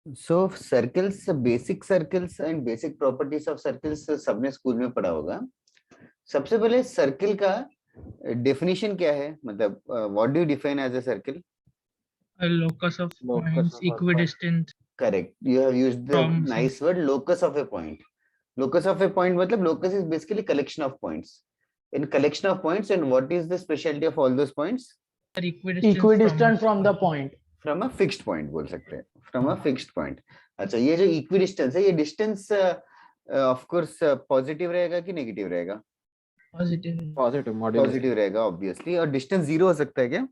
So circles, basic circles and basic properties of circles सबने school में पढ़ा होगा। सबसे पहले सर्कल का डेफिनेशन क्या है, मतलब what do you define as a circle? A locus of Locus points of a equidistant correct, you have used the from nice word locus of a point. Locus of a point मतलब locus is basically collection of points, in collection of points, and what is the speciality of all those points? equidistant from the point. From a fixed point बोल सकते हैं, from a fixed point. अच्छा, ये जो equidistance है, ये distance of course positive रहेगा कि नेगेटिव रहेगा? positive. पॉजिटिव मॉड्यूलस पॉजिटिव रहेगा ऑब्वियसली। और डिस्टेंस जीरो हो सकता है क्या?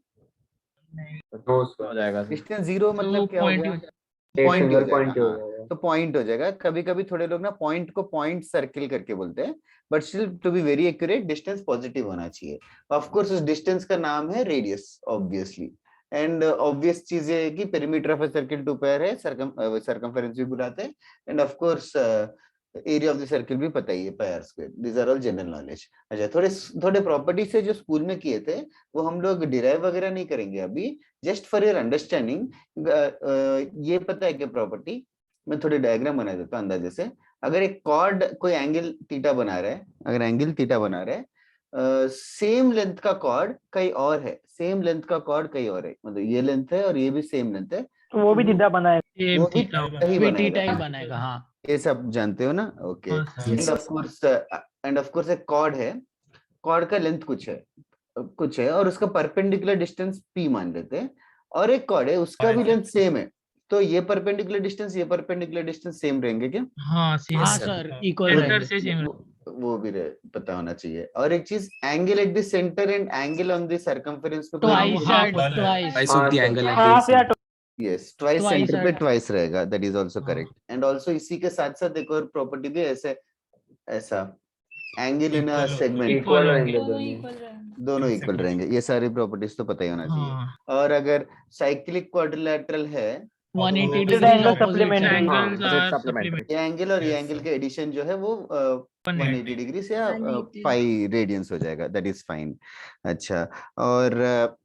हो जाएगा सर। डिस्टेंस जीरो तो मतलब क्या हो point गया? ही हो जाएगा। पॉइंट हो सिंगल पॉइंट जाएगा, हो हाँ। जाएगा। तो पॉइंट हो जाएगा। कभी कभी थोड़े लोग ना पॉइंट को पॉइंट सर्किल करके बोलते हैं, but still to be very accurate distance positive होना चाहिए। ऑफ कोर्स उस डिस्टेंस का नाम है रेडियस ऑब्वियसली। एंड ऑब्वियस चीज ये है कि perimeter of a circle 2 pi है, सर्कमफेरेंस भी बुलाते हैं, and of course area of the circle भी पता ही है, pi R square. These are all general knowledge. अच्छा, थोड़े थोड़े प्रॉपर्टीज से जो स्कूल में किए थे वो हम लोग डिराइव वगैरह नहीं करेंगे अभी, जस्ट फॉर योर अंडरस्टैंडिंग। ये पता है क्या प्रॉपर्टी? मैं थोड़े डायग्राम बना देता हूँ अंदाजे से। अगर एक कॉर्ड कोई एंगल थीटा बना रहा है, अगर एंगल थीटा बना रहा है, सेम लेंथ का कॉर्ड कहीं और है, सेम लेंथ का कॉर्ड कहीं और है, मतलब ये लेंथ है और ये भी सेम लेंथ है, तो वो भी थीटा बनाएगा। ये वो भी थीटा थीटा ही भी थीटा ही बनाएगा। बनेगा। हाँ, ये सब जानते हो ना? ओके। हाँ सर। एंड ऑफ कोर्स एक कॉर्ड है, कॉर्ड का लेंथ कुछ है और उसका परपेंडिकुलर डिस्टेंस p मान लेते हैं, और एक कॉर्ड है उसका भी लेंथ सेम है, तो ये परपेंडिकुलर डिस्टेंस सेम रहेंगे क्या? हाँ सेम हाँ सर, इक्वल सेंटर रहेंगे। से सेम वो भी पता होना चाहिए। और एक चीज, angle at the centre and angle on the circumference पे ट्वाइस half या twice. Twice of the angle at half या the yes, twice Twice centre पे at- ट्वाइस रहेगा, दैट इज आल्सो हाँ। करेक्ट। एंड आल्सो इसी के साथ साथ एक और प्रॉपर्टी भी ऐसे, ऐसा angle in a segment, equal रहेंगे दोनों इक्वल रहेंगे। ये सारी प्रॉपर्टीज तो पता ही होना चाहिए। हाँ और अगर साइक्लिक क्वाड्रिलेटरल है, 180 तो degree angle opposite supplementary। Angle. हाँ, angles opposite are supplementary। supplementary. ये एंगल और ये Yes, एंगल sir. के एडिशन जो है वो 180 डिग्री से 180 पाई रेडियंस हो जाएगा, दैट इज फाइन। अच्छा, और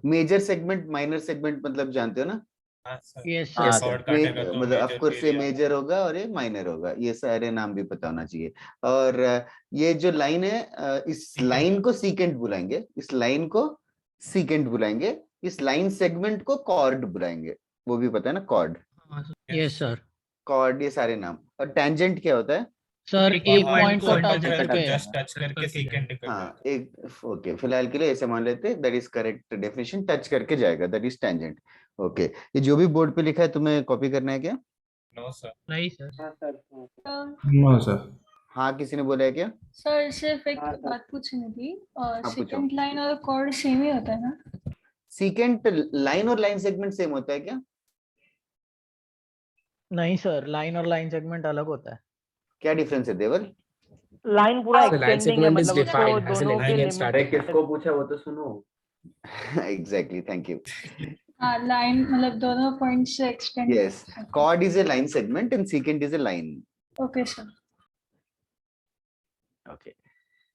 मेजर सेगमेंट माइनर सेगमेंट मतलब जानते हो ना? यस हाँ सर। सर। मतलब ऑफ कोर्स ये मेजर होगा और ये माइनर होगा, ये सारे नाम भी पता होना चाहिए। और ये जो लाइन है, इस लाइन को सीकेंट बुलाएंगे, इस लाइन को सीकेंट बुलाएंगे, इस लाइन सेगमेंट को कॉर्ड बुलाएंगे, वो भी पता है ना, कॉर्ड। हाँ सर। Yes sir. कॉर्ड, ये सारे नाम। और टेंजेंट क्या होता है? सर एक पॉइंट को point टच करके। just touch करके secant हाँ, एक ओके, फिलहाल के लिए ऐसे मान लेते हैं, that is correct definition, touch करके जाएगा, दैट इज टेंजेंट। ओके, ये जो भी बोर्ड पे लिखा है तुम्हें कॉपी करना है क्या? No sir. नहीं सर। हाँ सर। No sir. हाँ, किसी ने बोला है क्या? सर सिर्फ एक हाँ, सर। बात पूछनी थी, पूछो। सेकंड लाइन और कॉर्ड सेम ही होता है ना? सीकेंट लाइन और लाइन सेगमेंट सेम होता है क्या? नहीं सर, लाइन और लाइन सेगमेंट अलग होता है। क्या डिफरेंस है देवल? लाइन पूरा So line एक्सटेंडिंग है, segment is मतलब उसको defined as a दोनों line के and लिमिट। starting किसको पूछा वो तो सुनो। Exactly, thank you. हाँ, लाइन मतलब दोनों पॉइंट से extend. Yes, chord is a line segment and secant is a line. Okay sir. Okay,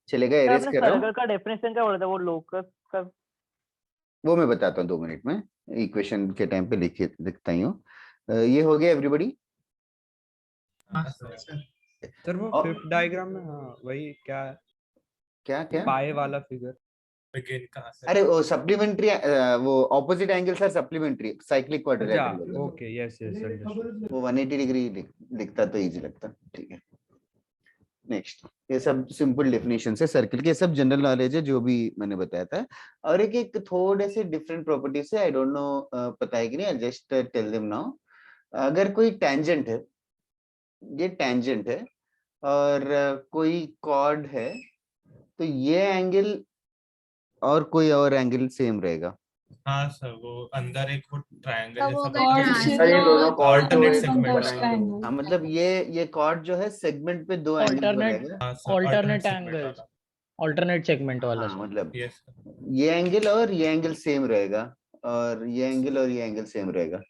चलेगा, सर एरेज आपने कर रहा हूँ, सर्कल का डेफिनेशन क्या बोला था, वो लोकस का? वो मैं बताता हूँ 2 मिनट में, इक्वेशन के टाइम पे लिखता ही हूँ। ये हो गया एवरीबॉडी? हाँ सर। सर वो और- फिफ्थ डायग्राम में, हाँ वही क्या क्या क्या? पाए वाला फिगर। Begin कहाँ से? अरे वो सप्लीमेंट्री, वो opposite angles are supplementary, cyclic अच्छा quadrilateral, okay, yes yes understood. वो 180 डिग्री लिखता तो इजी लगता। ठीक है, नेक्स्ट। ये सब सिंपल डेफिनेशन है सर्किल के, सब जनरल नॉलेज है जो भी मैंने बताया था। और एक थोड़े से डिफरेंट प्रॉपर्टीज है, आई डोंट नो पता है कि नहीं, जस्ट टेल देम नाउ। अगर कोई टेंजेंट है, ये टेंजेंट है, और कोई कॉर्ड है, तो ये एंगल और कोई और एंगल सेम रहेगा। हाँ सर, वो अंदर एक वो ट्रायंगल तब है वो सब कॉर्ड एक- से सर ये दोनों cord alternate from segment those बनाएंगे। triangles। हाँ, मतलब ये कॉर्ड जो है सेगमेंट पे 2 एंगल Alternate- बनाएगा। हाँ sir, alternate alternate segment angles, वाला। ऑल्टरनेट सेगमेंट वाला हाँ, सर। मतलब Yes sir. ये एंगल और ये एंगल सेम रहेगा, और ये एंगल और ये एंगल सेम रहेगा।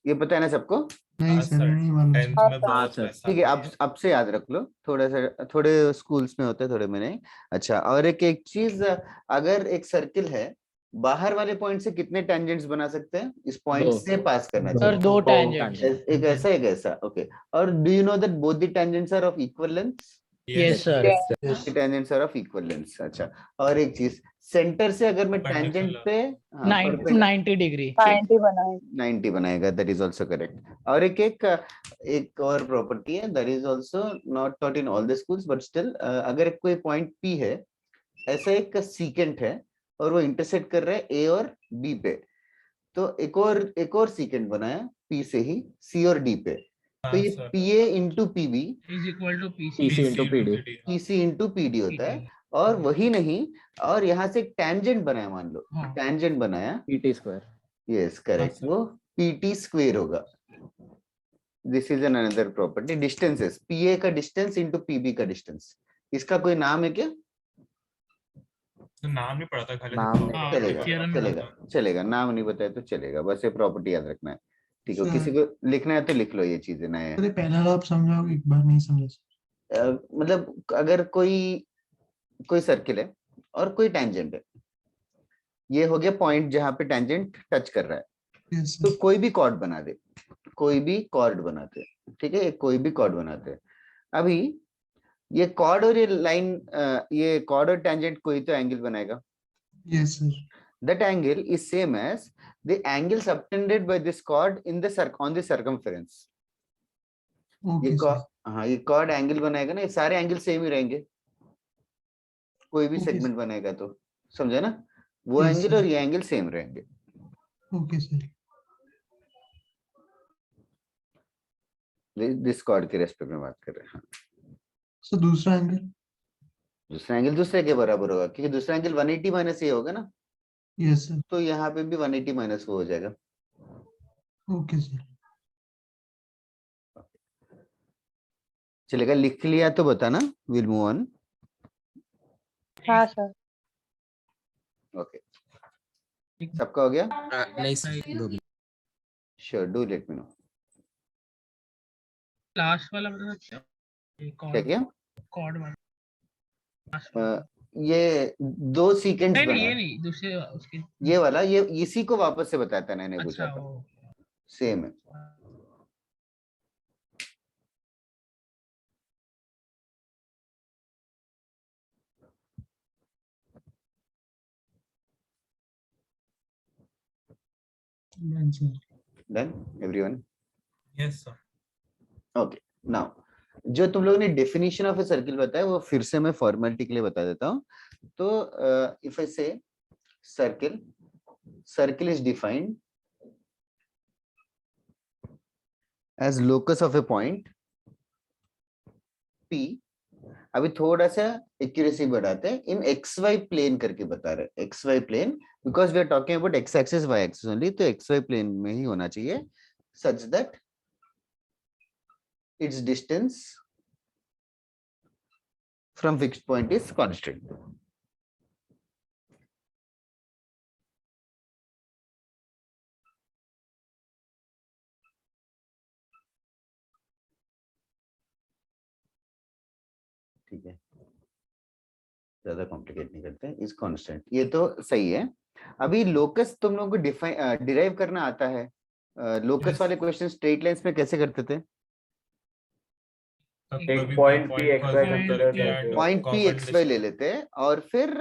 ये पता है ना सबको? हाँ सर, 10th में हाँ बहुत सर। वैसा ठीक है, था। अब से याद रख लो, थोड़ा सा, थोड़े स्कूल्स में होते हैं, थोड़े में नहीं। अच्छा, और एक चीज, अगर एक सर्किल है बाहर वाले पॉइंट से कितने टेंजेंट्स बना सकते हैं? इस पॉइंट दो। से पास करना सर चाहिए। दो दो tangents. tangents. एक ऐसा एक ऐसा, ओके। और do you know that both the tangents are of equal length? Yes sir. Tangents are of equal length. अच्छा, और एक चीज, सेंटर से अगर मैं टेंजेंट Perpendicular. पे 90 degree. 90 बनाए 90 बनाएगा, दैट इज आल्सो करेक्ट। और एक और प्रॉपर्टी है, that is also not taught in all the schools but still, अगर कोई पॉइंट P है, ऐसा एक सीकेंट है और वो इंटरसेक्ट कर रहा है A और B पे, तो एक और सीकेंट बनाया P से ही C और D पे, तो ये sir. PA into PB is equal to PC. PC into PD. PC into PD होता है। PD. और वही नहीं, और यहाँ से एक टेंजेंट बनाया, मान लो हाँ। टेंजेंट बनाया, PT square. Yes correct, sir. वो PT स्क्वायर होगा। This is an another property. Distances, PA का डिस्टेंस इंटू PB का डिस्टेंस, इसका कोई नाम है क्या? तो नाम नहीं पढ़ा था खाली। नाम नहीं हाँ, चलेगा theorem में चलेगा था। चलेगा, नाम नहीं बताया तो चलेगा, बस ये प्रॉपर्टी याद रखना है, ठीक है? अच्छा। किसी को लिखना है तो लिख लो ये चीजें नए हैं। अरे पहला आप समझाओ, एक बार नहीं समझा। मतलब अगर कोई सर्किल है और कोई टेंजेंट है, ये हो गया पॉइंट जहां पे टेंजेंट टच कर रहा है, तो कोई भी कॉर्ड बना दे, कोई भी कॉर्ड बनाते हैं, ठीक है? कोई भी कॉर्ड बनाते हैं। अभी ये कॉर्ड और ये लाइन, ये कॉर्ड और टेंजेंट कोई तो एंगल बनाएगा। Yes sir. That angle is same as the angle subtended by this chord in the on the circumference. Okay sir. हाँ, ये कॉर्ड एंगल बनाएगा ना, ये सारे एंगल सेम ही रहेंगे, कोई भी Okay, सेगमेंट बनेगा तो, समझे ना? वो Yes, एंगल sir. और ये एंगल सेम रहेंगे। Okay sir. दिस कॉर्ड के रेस्पेक्ट में बात कर रहे हैं। हाँ। सर दूसरा एंगल? दूसरा एंगल दूसरे के बराबर होगा, क्योंकि दूसरा एंगल 180 माइनस ये होगा ना, यस सर। तो यहाँ पे भी 180 माइनस वो हो जाएगा। Okay sir. चलेगा? लिख लिया तो बताना, विल मूव ऑन। हाँ सर ओके, सबका हो गया? नहीं sure, do let me no. Last वाला बता सकते हो? क्या क्या? कॉर्ड वाला last वाला। ये दो सीक्वेंस नहीं बना, ये नहीं, दूसरे उसके। ये वाला, ये इसी को वापस से बताता है, मैंने पूछा अच्छा था, वो सेम है। Done sir. Done everyone? Yes sir. Okay, now जो तुम लोगों ने डेफिनेशन ऑफ ए सर्किल बताया, वो फिर से मैं फॉर्मेलिटी के लिए बता देता हूँ। तो if I say circle is defined as locus of a point P। अभी थोड़ा सा एक्यूरेसी बढ़ाते हैं, इन XY प्लेन करके बता रहे हैं, XY plane, because we are talking about X axis Y axis only, तो XY प्लेन में ही होना चाहिए, such that its distance from fixed point is constant. ठीक है, ज्यादा कॉम्प्लिकेट नहीं करते, इज कांस्टेंट, ये तो सही है। अभी लोकस तुम लोगों को डिराइव करना आता है? Locus Yes. वाले क्वेश्चन स्ट्रेट लाइंस में कैसे करते थे? एक point P XY consider करके पॉइंट P XY ले लेते हैं और फिर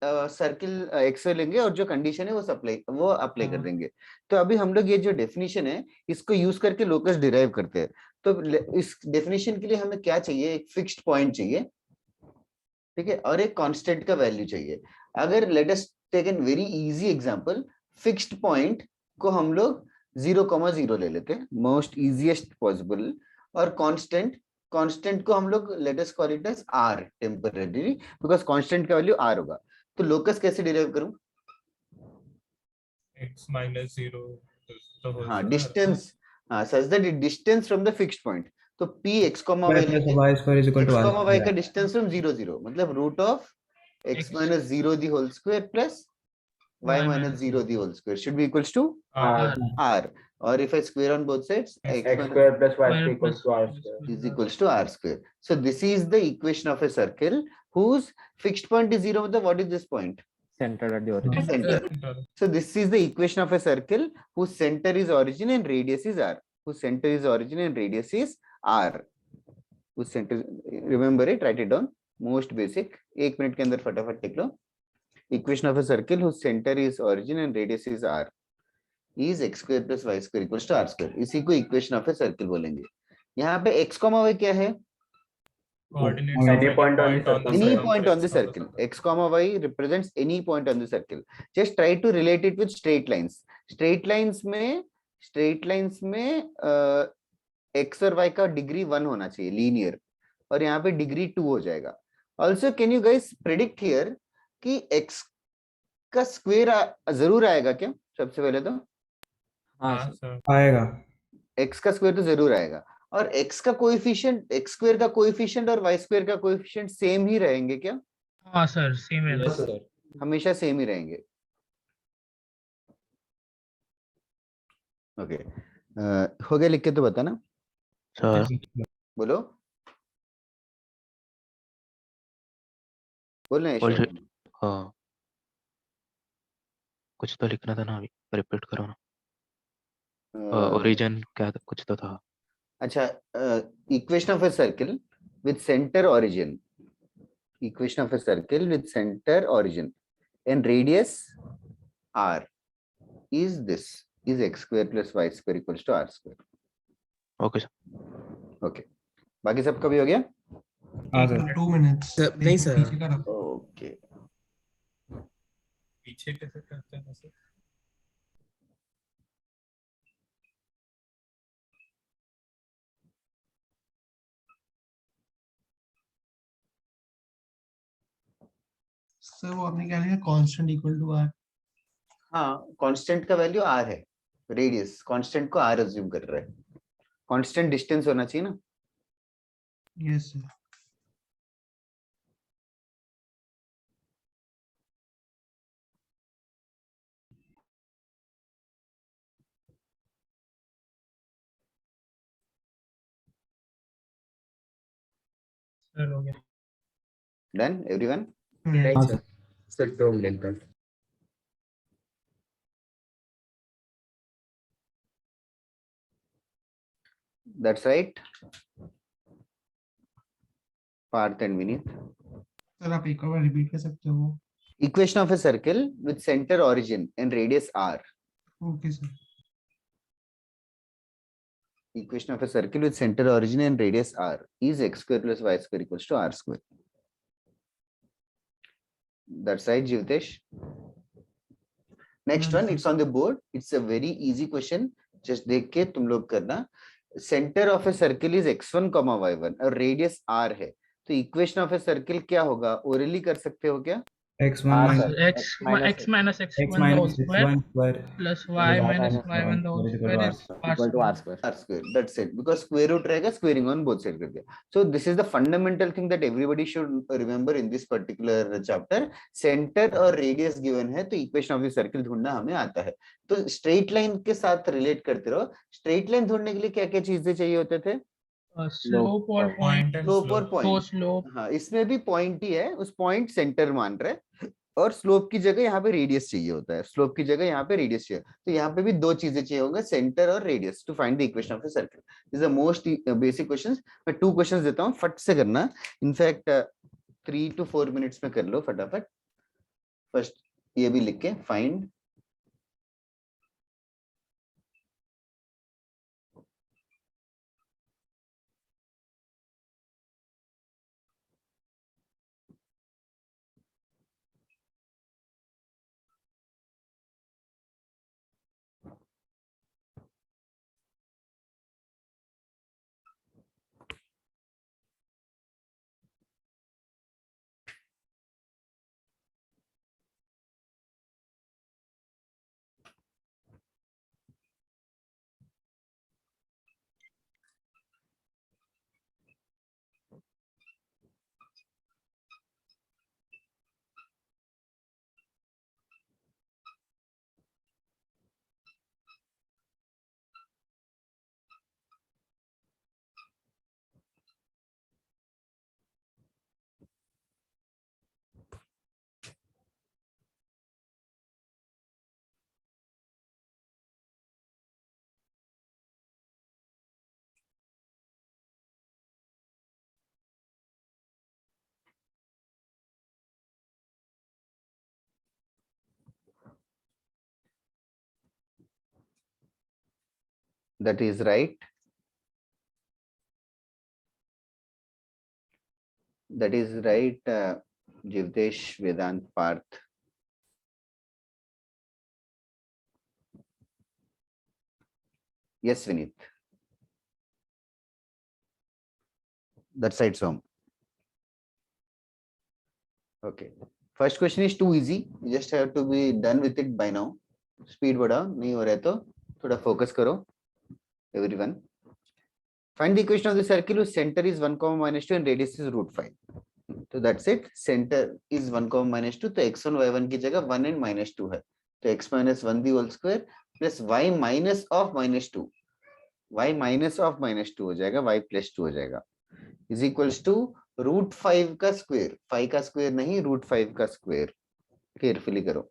सर्किल XY लेंगे और जो कंडीशन है वो अप्लाई कर देंगे। तो अभी हम लोग ये जो डेफिनेशन है, इसको यूज करके लोकस डिराइव करते हैं। तो इस डेफिनेशन के लिए हमें क्या चाहिए? एक फिक्स्ड पॉइंट चाहिए, ठीक है, और एक कांस्टेंट का वैल्यू चाहिए। अगर let us take an very easy example, fixed point को हम लोग 0,0 ले लेते हैं, मोस्ट इजीएस्ट पॉसिबल, और कांस्टेंट को हम लोग let us call it as r temporary, because constant का वैल्यू r होगा। तो लोकस कैसे डिराइव करूं? x minus 0 तो हो हाँ, सकता है। डिस्टेंस, हाँ, such that distance from the fixed point. तो p x, y लेंगे, y square is equal x, to y का डिस्टेंस फ्रॉम 0 0, मतलब root of x minus 0 the whole square plus y minus 0 the whole square should be equals to r, or if I square on both sides, x square plus y square equals to r square. is equals to r square. So this is the equation of a circle whose fixed point is 0. What is this point? centered at the origin. Center. So this is the equation of a circle whose center is origin and radius is r. Whose center is origin and radius is r. Whose center, remember it, write it down. Most basic. 1 minute के अंदर फटाफट लिख लो. Equation of a circle whose center is origin and radius is r is x square plus y square equals to r square. इसी को equation of a circle बोलेंगे. यहाँ पे x, y क्या है? Any point on the circle. Any point on the circle. X, y represents any point on the circle. Just try to relate it with straight lines. Straight lines में x और y का degree 1 होना चाहिए, linear, और यहाँ पे degree 2 हो जाएगा. Also, can you guys predict here कि x का स्क्वायर जरूर आएगा क्या? सबसे पहले तो हाँ सर, आएगा. x का स्क्वायर तो जरूर आएगा, और x का कोएफिशिएंट, x स्क्वायर का कोएफिशिएंट और y स्क्वायर का कोएफिशिएंट सेम ही रहेंगे क्या? हाँ सर, सेम है. yes sir. हमेशा सेम ही रहेंगे. ओके, हो गया? लिख के तो बताना. सर बोलो, बोलना है. हाँ, कुछ तो लिखना था ना, अभी रिपीट करो ना. ओरिजिन क्या था, कुछ तो था. अच्छा, equation of a circle with centre origin. Equation of a circle with center origin and radius r is this, is x square plus y square equals to r square. Okay sir. Okay, बाकी सब का भी हो गया? हाँ sir. 2 minutes. नहीं sir. पीछे का रखो. ओके, पीछे कैसे करते हैं सर? सर वो आपने क्या लिखा? Constant equal to R. हाँ, कांस्टेंट का वैल्यू r है, रेडियस कांस्टेंट को r अज्यूम कर रहा है. कांस्टेंट डिस्टेंस होना चाहिए ना. Yes sir. सर हो गया. Done, everyone? Right, sir. Still 2 minutes. That's right. Parth and Vinith. Sir आप एक बार रिपीट कर सकते हो? Equation of a circle with center origin and radius r. Okay sir. Equation of a circle with center origin and radius r is x square plus y square equals to r square. That's right, Jivtesh. Next one, it's on the board. It's a very easy question. Just देख के तुम लोग करना. Center of a circle is x1, y1 और radius r है. तो equation of a circle क्या होगा? ओरली कर सकते हो क्या? x1 x minus x1 whole square plus y minus y1 the whole square is Equal to r square. r square. That's it. Because square root रहेगा, squaring on both sides कर दिया. So this is the fundamental thing that everybody should remember in this particular chapter. Center और radius given है, तो equation of a circle ढूंढना हमें आता है. तो स्ट्रेट लाइन के साथ रिलेट करते रहो. स्ट्रेट लाइन ढूंढने के लिए क्या क्या चीजें चाहिए होते थे? slope और point. स्लोप और So पॉइंट. slope. हाँ, इसमें भी पॉइंट ही है. उस पॉइंट सेंटर मान रहे हैं, और स्लोप की जगह यहाँ पे रेडियस चाहिए होता है. स्लोप की जगह यहाँ पे रेडियस चाहिए. तो यहाँ पे भी दो चीजें चाहिए होंगे, सेंटर और radius, to find the equation of a circle. This is the most basic questions. मैं 2 क्वेश्चंस देता हूँ, फट से करना. इनफैक्ट 3 to 4 मिनट्स में कर लो फटाफट. फर्स्ट ये भी लिख के, find That is right. That is right. Jivdesh, Vedant, Parth. Yes, Vineet. That's right, Som. Okay. First question is too easy. You just have to be done with it by now. Speed बढ़ाओ, नहीं हो रहा है तो थोड़ा focus करो. Everyone. Find the equation of the circle whose center is 1, -2 and radius is √5. So that's it. Center is 1, -2. तो x1 y1 की जगह 1 and -2 है. तो x minus 1 the whole square plus y minus of -2. y minus of -2 हो जाएगा, y plus 2 हो जाएगा. Is equals to √5 का स्क्वायर. 5 का स्क्वायर नहीं, √5 का स्क्वायर. केयरफुली करो.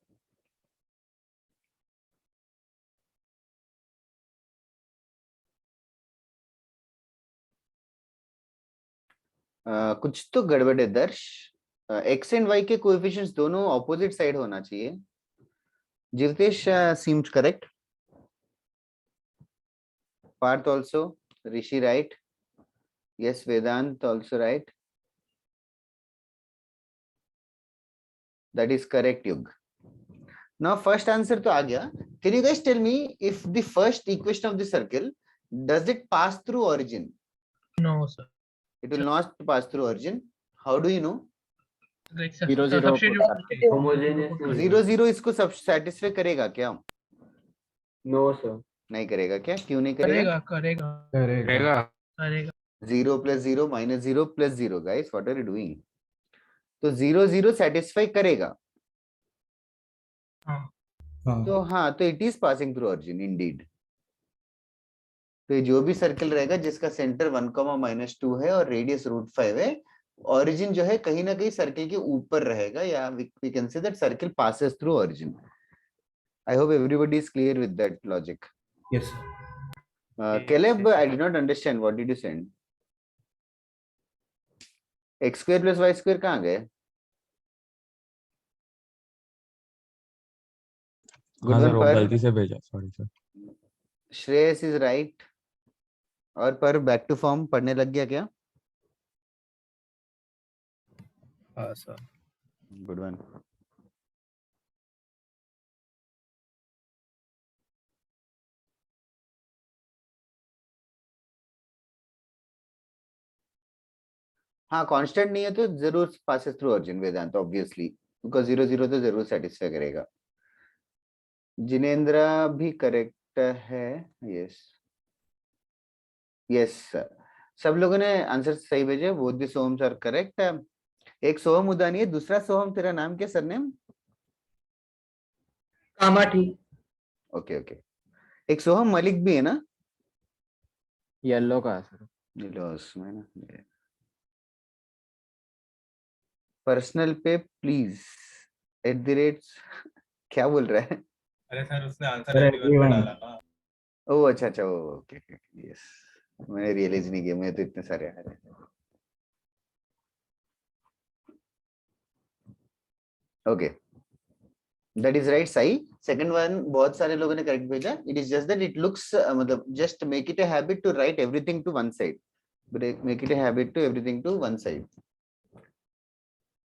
कुछ तो गड़बड़ है दर्श. x एंड y के कोएफिशिएंट्स दोनों ऑपोजिट साइड होना चाहिए. Jivdesh seems correct. Parth also. Rishi right. Yes, Vedant also right. That is correct, Yug. Now first answer तो आ गया. Can you guys tell me if the first equation of the circle, does it pass through origin? No, sir. It will not pass through origin. How do you know? Like 0, 0 substitute. Homogeneous. 0, 0 इसको सब satisfy करेगा क्या? No, sir. नहीं करेगा क्या? क्यों नहीं करेगा? करेगा. करेगा. 0 plus 0 minus 0 plus 0. Guys, what are you doing? तो 0, 0 satisfy करेगा. तो हाँ, तो it is passing through origin indeed. तो ये जो भी सर्कल रहेगा जिसका सेंटर 1, -2 है और रेडियस √5 है, origin जो है कहीं ना कहीं सर्कल के ऊपर रहेगा, या we can say that circle passes through origin. I hope everybody is clear with that logic. Yes. Caleb, I did not understand. What did you send? x square plus y square कहाँ गए? Good one, पर गलती से भेजा. Sorry, sir. Shreyas is right. और पर back to form पढ़ने लग गया क्या? हाँ, sir. Good one. हाँ, कांस्टेंट नहीं है तो जरूर passes through origin Vedant obviously, because 0, 0 तो जरूर सेटिस्फाई करेगा. जिनेंद्र भी करेक्ट है. यस यस, सब लोगों ने आंसर सही भेजे. Both the Sohams are correct. एक सोहम उदानी है, दूसरा सोहम तेरा नाम क्या सरनेम? कामाठी. Okay okay. एक सोहम मलिक भी है ना? येलो का सर. लॉस में ना. पर्सनल पे प्लीज @ क्या बोल रहा है? अरे सर उसने आंसर डाला ना. ओह अच्छा अच्छा, ओके यस, मैंने रियलाइज नहीं किया, मैं तो इतने सारे आ रहे हैं. Okay, that is right. सही. सेकंड वन बहुत सारे लोगों ने करेक्ट भेजा. It is just that it looks, मतलब just make it a habit to write everything to one side. Make it a habit to everything to one side.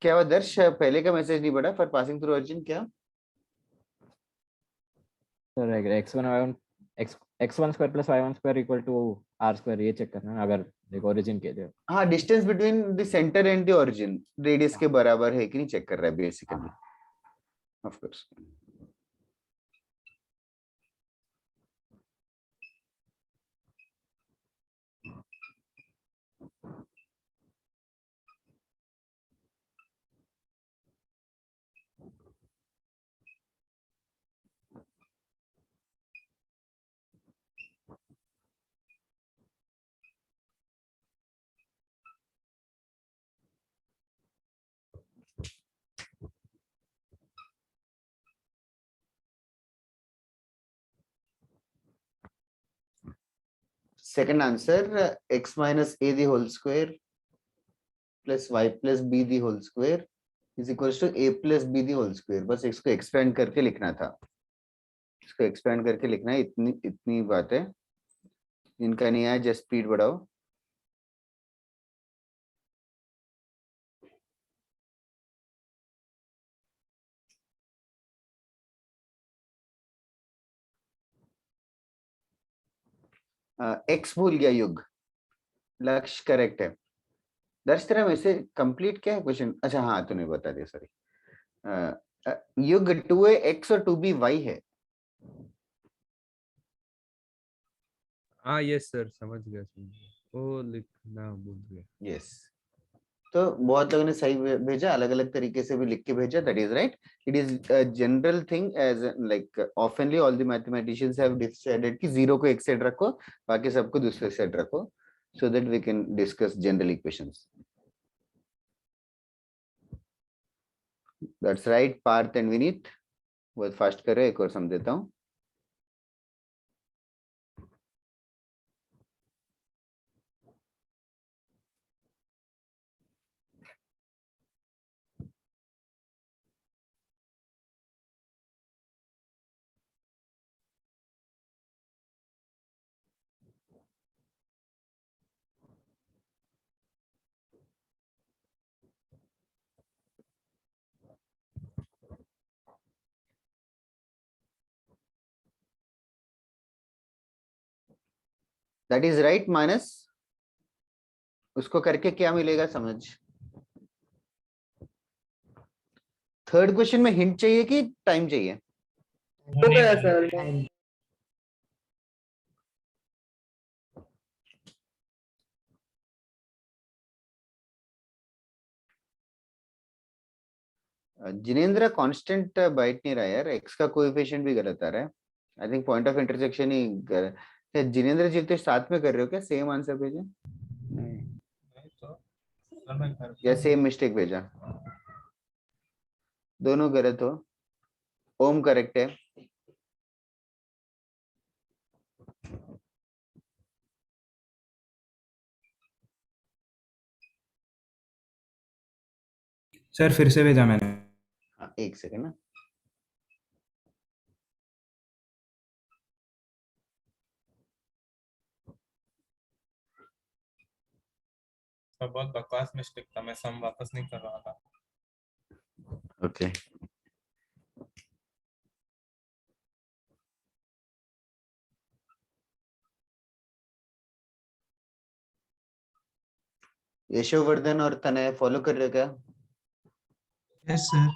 क्या हुआ दर्श, पहले का मैसेज नहीं पढ़ा फॉर पासिंग थ्रू ओरिजिन? क्या sir x1 y1 x1 square plus y1 square equal to r square, ये check करना है अगर देखो ओरिजिन के लिए. हाँ, distance between the centre and the origin radius के बराबर है कि नहीं चेक कर रहा है basically. Of course. Second answer, x minus a the whole square plus y plus b the whole square is equals to a plus b the whole square. बस इसको एक्सपेंड करके लिखना था. इसको एक्सपेंड करके लिखना है, इतनी बात है. इनका नहीं आया, जस्ट स्पीड बढ़ाओ। एक्स भूल गया युग, लक्ष्य करेक्ट है। दर्श तेरा में से कंप्लीट क्या है क्वेश्चन? अच्छा हाँ तूने बता दिया, सॉरी। युग 2a x और 2b y है। हाँ यस सर, समझ गया वो लिखना भूल गया। यस, तो बहुत लोगों ने सही भेजा, अलग अलग तरीके से भी लिख के भेजा, that is right. It is a general thing as like oftenly all the mathematicians have decided कि 0 को एक साइड रखो, बाकी सबको दूसरे साइड रखो, so that we can discuss general equations. That's right, Parth and Vineet. बहुत फास्ट कर रहे, एक और समझ देता हूँ। That is right, माइनस उसको करके क्या मिलेगा समझ। थर्ड क्वेश्चन में हिंट चाहिए कि टाइम चाहिए? जिनेंद्र कांस्टेंट बैठ नहीं रहा यार, एक्स का कोएफिशिएंट भी गलत आ रहा है। I think point of intersection ही गलत है। जिनेंद्र जी तो साथ में कर रहे हो क्या? सेम आंसर भेजे या सेम मिस्टेक भेजा? दोनों गलत हो। ओम करेक्ट है। सर फिर से भेजा मैंने। हाँ एक सेकंड ना, बहुत बकवास मिस्टेक था, मैं सम वापस नहीं कर रहा था। ओके यशोवर्धन और तनय फॉलो कर रहे हो क्या? Yes sir.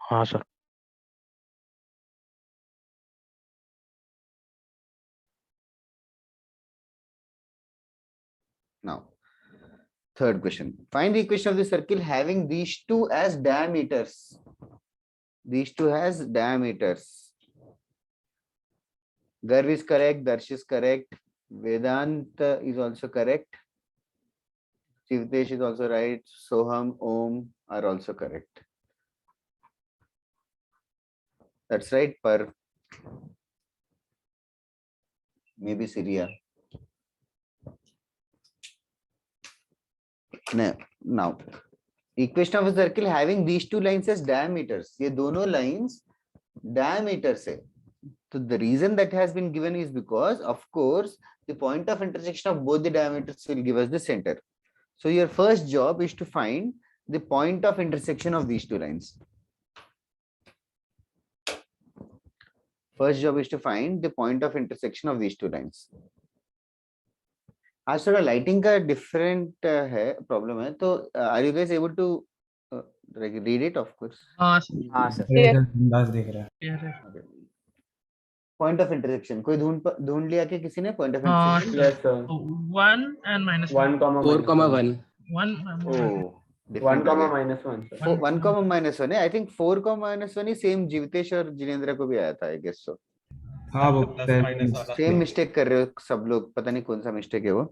हाँ sir. Now, third question. Find the equation of the circle having these two as diameters. These two has diameters. Garv is correct. Darsh is correct. Vedant is also correct. Shivtesh is also right. Soham, Om are also correct. That's right. Par maybe Syria. Now, equation of a circle having these two lines as diameters. ये दोनों lines diameter से. So the reason that has been given is because, of course, the point of intersection of both the diameters will give us the center. So your first job is to find the point of intersection of these two lines. First job is to find the point of intersection of these two lines. आज थोड़ा lighting का different है, problem है, तो are you guys able to read it? Of course हाँ हाँ sir. अंदाज देख रहा है। पॉइंट ऑफ इंटरसेक्शन कोई ढूंढ लिया कि किसी ने? पॉइंट ऑफ हाँ intersection Yes, sir. 1 and minus 1. 1 comma 4, minus 1. 1. 1 1 comma minus 1, sir. 1 comma minus 1 है। आई थिंक 4 comma minus 1 ही सेम जीवतेश और जिनेंद्र को भी आया था, आई गेस सो। हाँ वो प्लस माइनस वाला सेम मिस्टेक कर रहे हो सब लोग, पता नहीं कौन सा मिस्टेक है वो।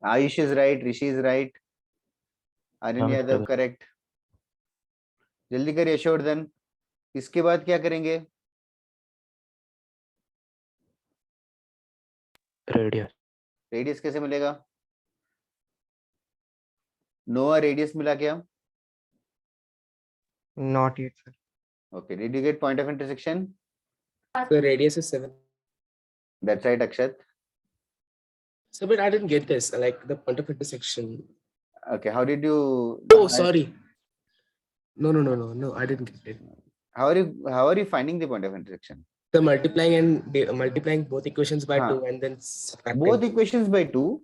Ayush is right, Rishi is right, Aryan Yadav correct. जल्दी करिए यशोवर्धन। इसके बाद क्या करेंगे? रेडियस। रेडियस कैसे मिलेगा? नोआ रेडियस मिला क्या? Not yet, sir. Okay, did you get point of intersection? So radius is 7. That's right, Akshat. So, but I didn't get this, like the point of intersection. Okay, how did you? Oh, sorry. No, I didn't get it. How are you finding the point of intersection? The multiplying both equations by 2 and then subtracting. Both equations by 2,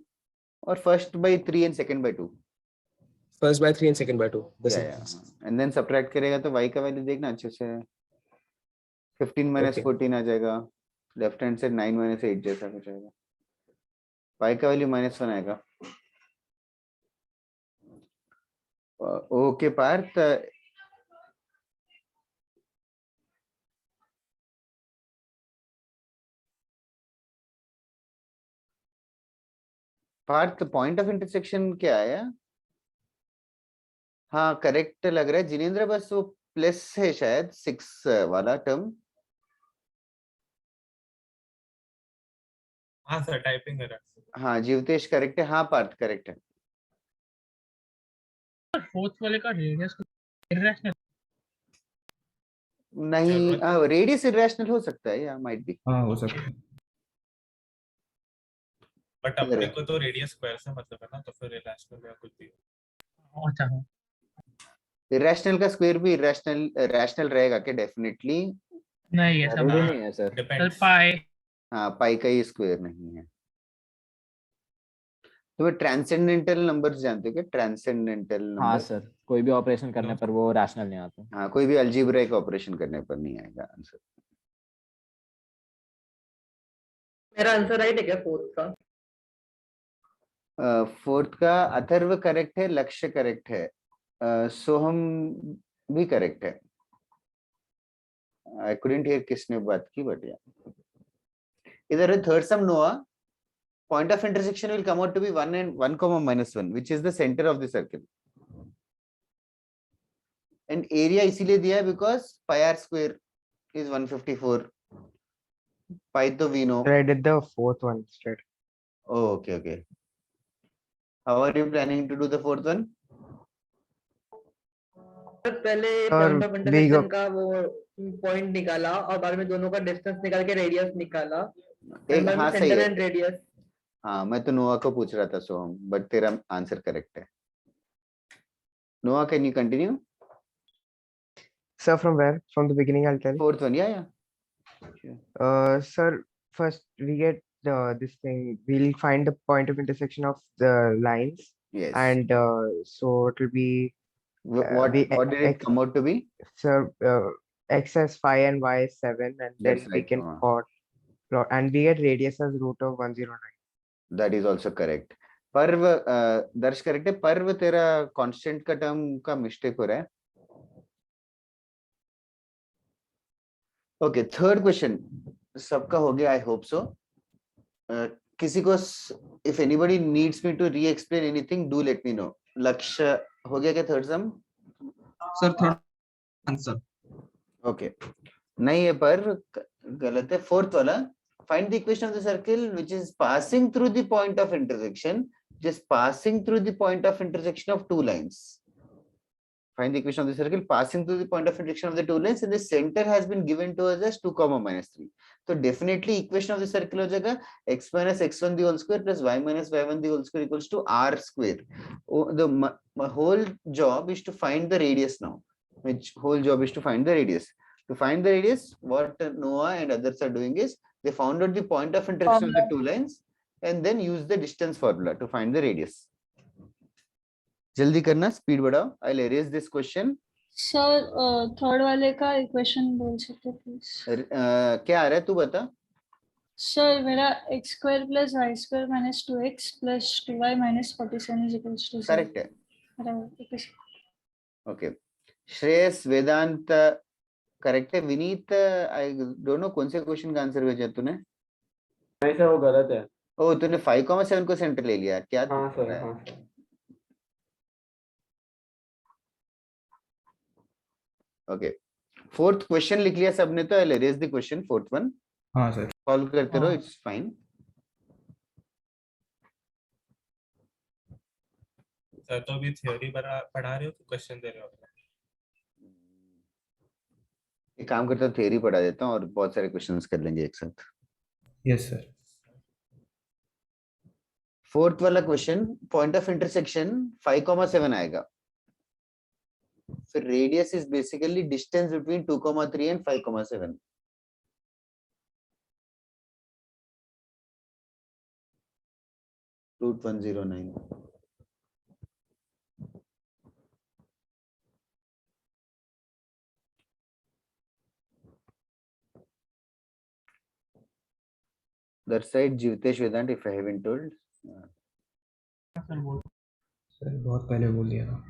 or first by 3 and second by 2? First by 3 and second by 2. Yeah. And then subtract करेगा तो y का value देखना अच्छे से. 15 minus 14 आ जाएगा. Left hand से 9 minus 8 जैसा कुछ आएगा. y का वैल्यू -1 आएगा. Okay Parth, point of intersection क्या आया? हाँ करेक्ट लग रहा है जिनेंद्र, बस वो प्लस है शायद 6 वाला टर्म. हाँ सर, टाइपिंग एरर. हाँ जीवतेश करेक्ट है. हाँ पार्थ करेक्ट है. फोर्थ वाले का रेडियस इरेशनल नहीं, रेडियस इरेशनल हो सकता है या माइट बी. हाँ हो सकता है. बट अपने को तो रेडियस स्क्वायर से मतलब है ना, तो फिर इरेशनल या कुछ भी. अच्छा है. इरेशनल का स्क्वायर भी रैशनल रहेगा क्या? डेफिनेटली नहीं है, जरूरी नहीं है सर. डिपेंड्स. पाई. हाँ पाई का ही स्क्वायर नहीं है. तो वो ट्रांसेंडेंटल नंबर्स जानते हो क्या? Transcendental number. हाँ सर, कोई भी ऑपरेशन करने पर वो रैशनल नहीं आता. हाँ कोई भी अलजेब्रिक ऑपरेशन करने पर नहीं आएगा आंसर. मेरा आंसर राइट है क्या फोर्थ का? फोर्थ का अथर्व करेक्ट है, लक्ष्य करेक्ट है, सोहम भी करेक्ट है. आई कुडंट हियर किसने बात की, बट या इधर थर्ड सम नोआ. Point of intersection will come out to be 1 and 1 comma -1, which is the center of the circle. And area इसीलिए दिया है because pi r square is 154. Pi तो we know. I did the fourth one instead. Oh, okay. How are you planning to do the fourth one? पहले point of intersection का वो point निकाला और बाद में दोनों का डिस्टेंस निकाल के रेडियस निकाला. हाँ सही है. रेडियस. हाँ मैं तो नोआ को पूछ रहा था सोहम, बट तेरा आंसर करेक्ट है. नोआ, can you continue? Sir, from where? From the beginning, I'll tell. Fourth one, yeah. Sir, first we get this thing. We'll find the point of intersection of the lines, Yes. and so it will be What did it come out to be? sir x as 5 and y as 7, and then That's we right, can Noah. plot, and we get radius as root of 109. That is also correct. पर्व दर्श correct है. पर्व तेरा constant का term का mistake हो रहा है. ओके, थर्ड क्वेश्चन सबका हो गया, आई होप सो. किसी को if anybody needs me to re explain anything, do let me know. Lakshya हो गया क्या third sum? Sir third answer. Okay, नहीं है पर गलत है. फोर्थ वाला, find the equation of the circle which is passing through the point of intersection, just passing through the point of intersection of two lines. Find the equation of the circle passing through the point of intersection of the two lines, and the center has been given to us as 2, -3. So definitely equation of the circle हो जाएगा x minus x1 the whole square plus y minus y1 the whole square equals to r square. The whole job is to find the radius now. Which whole job is to find the radius. To find the radius, what Noah and others are doing is they found out the point of intersection of the two lines and then use the distance formula to find the radius. जल्दी करना, speed बढ़ाओ. I'll erase this question. Sir third वाले का equation बोल सकते please? क्या आ रहा है तू बता. सर मेरा x square plus y square minus 2x plus 2y minus 47 is equals to 0. Correct है. Okay. श्रेयस वेदांत करेक्ट है. विनीत आई डोंट नो कौन से क्वेश्चन का आंसर भेजा तूने. नहीं सर, वो गलत है. ओ तूने 5,7 को सेंटर ले लिया क्या? हाँ सर, हाँ सर. ओके, फोर्थ क्वेश्चन लिख लिया सबने तो I raise the question. Fourth one हाँ सर. सॉल्व करते रहो, इट्स फाइन. सर तो अभी थ्योरी पढ़ा रहे हो कि क्वेश्चन दे रहे हो? एक काम करता हूँ, थ्योरी पढ़ा देता हूँ और बहुत सारे क्वेश्चंस कर लेंगे एक साथ। Yes sir. फोर्थ वाला क्वेश्चन, पॉइंट ऑफ इंटरसेक्शन 5,7 आएगा। फिर radius is basically distance between 2,3 and 5,7। √109। That side Jivtesh Vedant, if I haven't told. Sir बहुत पहले बोल दिया था।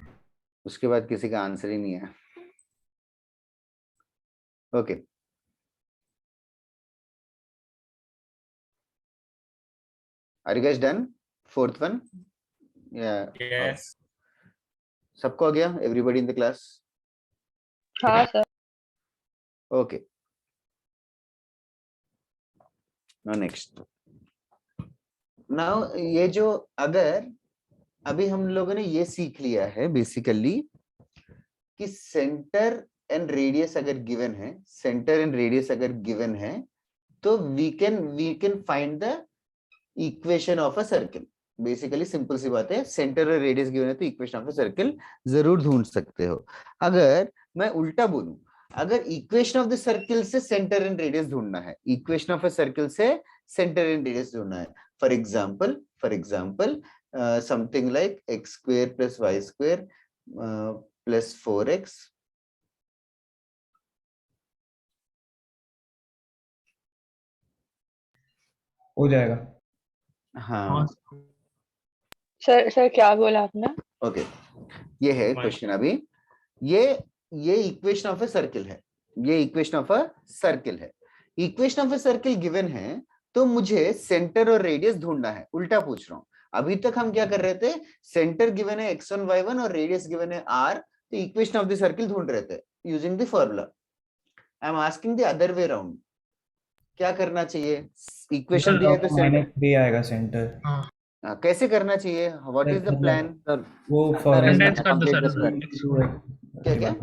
उसके बाद किसी का आंसर ही नहीं है। Okay, are you guys done? Fourth one, या Yes. सबको आ गया? Everybody in the class? हाँ sir. Okay, now next. Now ये जो, अगर अभी हम लोगों ने ये सीख लिया है बेसिकली कि सेंटर एंड रेडियस अगर गिवन है, सेंटर एंड रेडियस अगर गिवन है, तो we can find the equation of a circle. Basically simple सी बात है, सेंटर और रेडियस गिवन है तो इक्वेशन ऑफ अ सर्कल जरूर ढूंढ सकते हो। अगर मैं उल्टा बोलूं, अगर इक्वेशन ऑफ द सर्कल से सेंटर एंड रेडियस ढूंढना है, इक्वेशन ऑफ अ सर्कल से सेंटर एंड रेडियस ढूंढना है, for example something like x² + y² + 4x हो जाएगा। हाँ सर क्या बोला आपने? ओके, ये है क्वेश्चन। अभी ये इक्वेशन ऑफ अ सर्कल है, ये इक्वेशन ऑफ अ सर्कल है। Equation of a circle given है तो मुझे सेंटर और रेडियस ढूंढना है। उल्टा पूछ रहा हूं, अभी तक हम क्या कर रहे थे, सेंटर गिवन है x1 y1 और रेडियस गिवन है r, तो इक्वेशन ऑफ द सर्कल ढूंढ रहे थे using the formula. I am asking the other way round, क्या करना चाहिए? इक्वेशन दिया है तो सेंटर -3 आएगा सेंटर। कैसे करना चाहिए? What is the plan? वो कंडेंस कर दो सर। क्या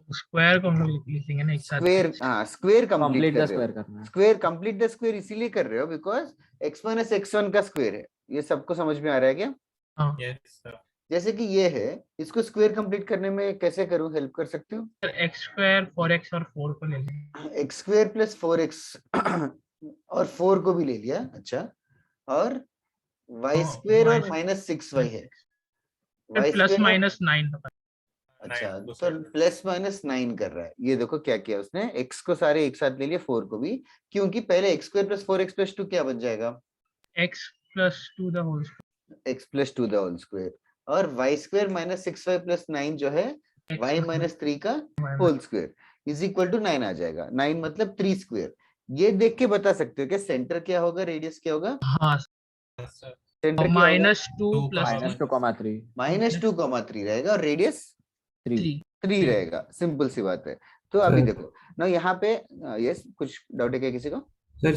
स्क्वायर को हम लोग लिखेंगे ना एक साथ। स्क्वायर, हाँ स्क्वायर कंप्लीट कर रहे स्क्वायर हो। करना है। स्क्वायर कंप्लीट द स्क्वायर इसीलिए कर रहे हो बिकॉज x - x1 का स्क्वायर है। ये सबको समझ में आ रहा है क्या? हाँ Yes, sir. जैसे कि ये है, इसको स्क्वायर कंप्लीट करने में कैसे करूं, हेल्प कर सकते हो? सर, x² 4x और 4 को ले लेंगे। x² + 4x और 4 को भी ले लिया, अच्छा, और y² और -6y है, +-9 अच्छा, तो +-9 कर रहा है। ये देखो क्या किया उसने, x को सारे एक साथ ले लिया, 4 को भी, क्योंकि पहले x² + 4x + 2 क्या बन जाएगा? x + 2 the whole x + 2 the whole square, और y² -6y + 9 जो है y - 3 का whole square is equal to 9 आ जाएगा। 9 मतलब 3 स्क्वायर। ये देख के बता सकते हो कि सेंटर क्या होगा, रेडियस क्या होगा? हाँ सेंटर -2 + -2,3 -2,3 रहेगा और रेडियस 3 रहेगा। सिंपल सी बात है। तो अभी देखो ना यहाँ पे, यस कुछ डाउट है क्या किसी को? सर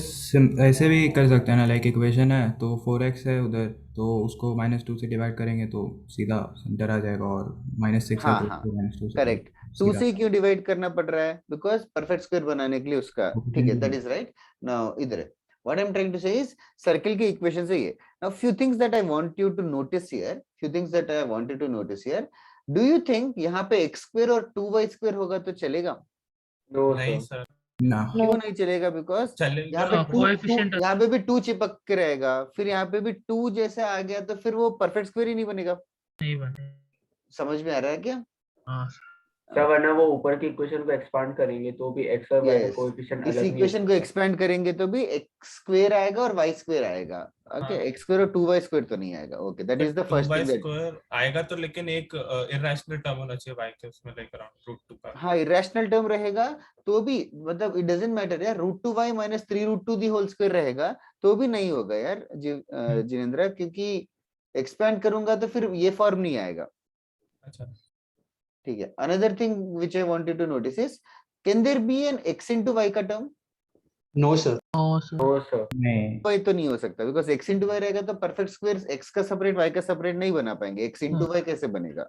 ऐसे भी कर सकते हैं ना, लाइक इक्वेशन है तो 4x है उधर, तो उसको -2 से डिवाइड करेंगे तो सीधा सेंटर आ जाएगा, और -6 है तो -2 से करेक्ट। 2 से क्यों डिवाइड करना पड़ रहा है? बिकॉज परफेक्ट स्क्वायर बनाने के लिए उसका, ठीक है, दैट इज राइट। नाउ इधर है, what I am trying to say is circle के इक्वेशन से ये। Now few things that I want you to notice here, do you think यहाँ पे x² और 2y² होगा तो चलेगा? नहीं सर, ना। क्यों नहीं चलेगा? बिकॉज चलेगा। यहाँ पे भी 2 चिपक के रहेगा, फिर यहाँ पे भी 2 जैसे आ गया तो फिर वो परफेक्ट स्क्वायर ही नहीं बनेगा। नहीं बने। समझ में आ रहा है क्या? हाँ सर, वरना वो ऊपर की इक्वेशन को एक्सपांड करेंगे तो भी x और y का कोएफिशिएंट इस अलग नहीं इक्वेशन को एक्सपेंड करेंगे तो भी x² आएगा और y² आएगा। ओके, x² और 2y² तो नहीं आएगा। Okay, that is the first thing. Square आएगा तो, लेकिन एक इरेशनल टर्म होना चाहिए y के उसमें, लाइक अराउंड √2 का। हाँ, इरेशनल टर्म रहेगा तो भी, मतलब इट डजंट मैटर यार, √2y - 3√2 दी होल स्क्वायर रहेगा तो भी नहीं होगा यार जिनेंद्र, क्योंकि एक्सपेंड करूंगा तो फिर ये फॉर्म नहीं आएगा। अच्छा, ठीक है। Another thing which I wanted to notice is, can there be an x into y का टर्म? No sir. नहीं, y तो नहीं हो सकता, बिकॉज x into y रहेगा तो परफेक्ट स्क्वायर x का सेपरेट y का सेपरेट नहीं बना पाएंगे। x into y कैसे बनेगा?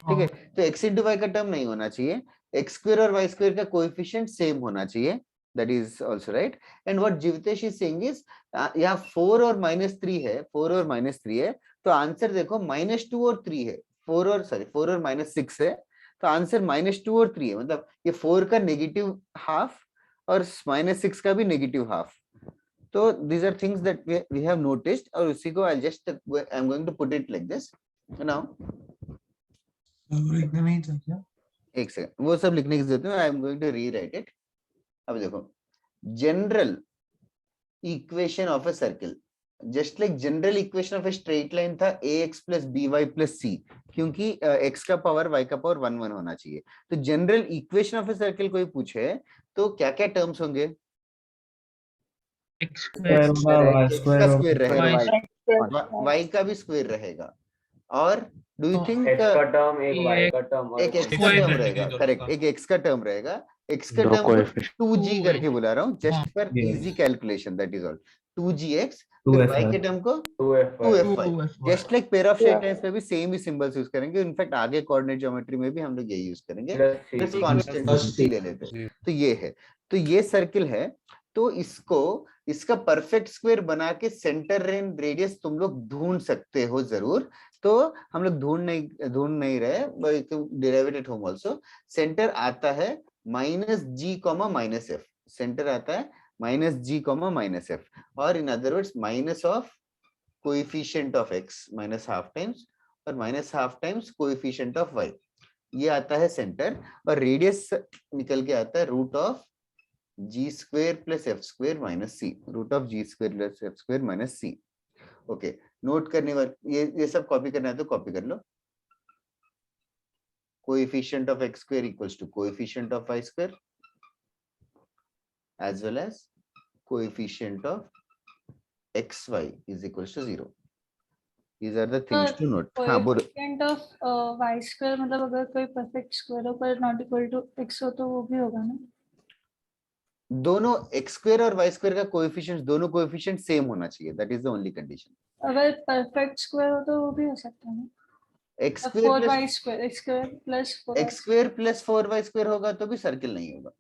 ठीक है, तो x into y का टर्म नहीं होना चाहिए। एक्स स्क्वायर और वाई स्क्वायर का कोएफिशिएंट सेम होना चाहिए, that is also right. And what Jeevtesh is saying is यहाँ 4 और -3 है, 4 और -3 है, तो आंसर देखो -2 और 3 है, 4 और -6 है, तो आंसर -2 और 3 है, मतलब ये 4 का नेगेटिव हाफ और -6 का भी नेगेटिव हाफ। तो these are things that we have noticed, और उसी को I'll just I'm going to put it like this now। लिखना नहीं था क्या? एक सेकंड, वो सब लिखने की जरूरत नहीं, I am going to rewrite it. अब देखो, general equation of a circle, just like general equation of a straight line था ax + by + c, क्योंकि x का पावर y का पावर 1 1 होना चाहिए। तो general equation of a circle कोई पूछे तो क्या क्या टर्म्स होंगे? एक्स स्क्वायर का स्क्वायर रहेगा, y y का भी स्क्वायर रहेगा, और डू यू थिंक x का टर्म, एक y का टर्म और एक x का Square टर्म रहेगा रहेगा, दोनों करेक्ट, का। एक x का टर्म रहेगा, x का दो टर्म को coefficient। 2g करके बुला रहा हूँ, जस्ट हाँ। For easy calculation, that is all, 2gx, 2f फिर y के टर्म को 2f 2fy, 2fy। Just like pair of straight lines में भी सेम ही सिंबल्स यूज करेंगे, इनफैक्ट आगे कोऑर्डिनेट ज्योमेट्री में भी हम लोग यही यूज करेंगे, प्लस बस कांस्टेंट c ले लेते हैं। तो ये है, तो ये सर्किल है, तो इसको इसका परफेक्ट स्क्वायर बना के सेंटर एंड रेडियस तुम लोग ढूंढ सकते हो जरूर। तो हम लोग ढूंढ नहीं रहे, derive at home also. Centre आता है -g, -f, सेंटर आता है -g, -f, और in other words minus of coefficient of x -½ times और -½ टाइम्स कोएफिशिएंट ऑफ y, ये आता है सेंटर, और रेडियस निकल के आता है √g² + f² - c, √g² + f² - c। Okay, note करने वाले ये सब कॉपी करना है तो कॉपी कर लो। Coefficient of x² equals to coefficient of y² as well as coefficient of xy is equals to 0. These are the things to note. हाँ बोलो। कोएफिशिएंट ऑफ y स्क्वायर मतलब अगर कोई परफेक्ट स्क्वायर हो पर नॉट इक्वल टू x हो तो वो भी होगा ना? दोनों x² और y² का कोएफिशिएंट, दोनों कोएफिशिएंट सेम होना चाहिए, that is the only condition. अगर परफेक्ट स्क्वायर हो तो वो भी हो सकता है ना? x² 4y² x² + 4y² होगा तो भी सर्किल नहीं होगा।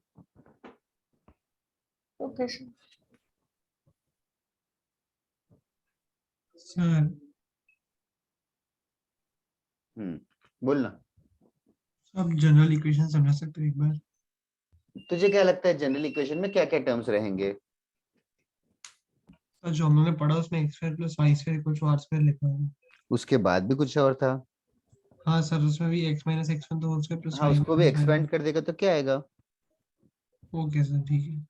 Okay sir. सर बोलना। आप जनरल इक्वेशन समझा सकते हो एक बार? तुझे क्या लगता है जनरल इक्वेशन में क्या क्या टर्म्स रहेंगे? सर जो हमने पढ़ा उसमें x² + y² = r² लिखा है। उसके बाद भी कुछ और था। हाँ सर, उसमें भी x - x1 तो होल स्क्वायर + हाँ, y उसको भी - एक्सपेंड कर देगा तो क्या आएगा? ओके सर, ठीक है।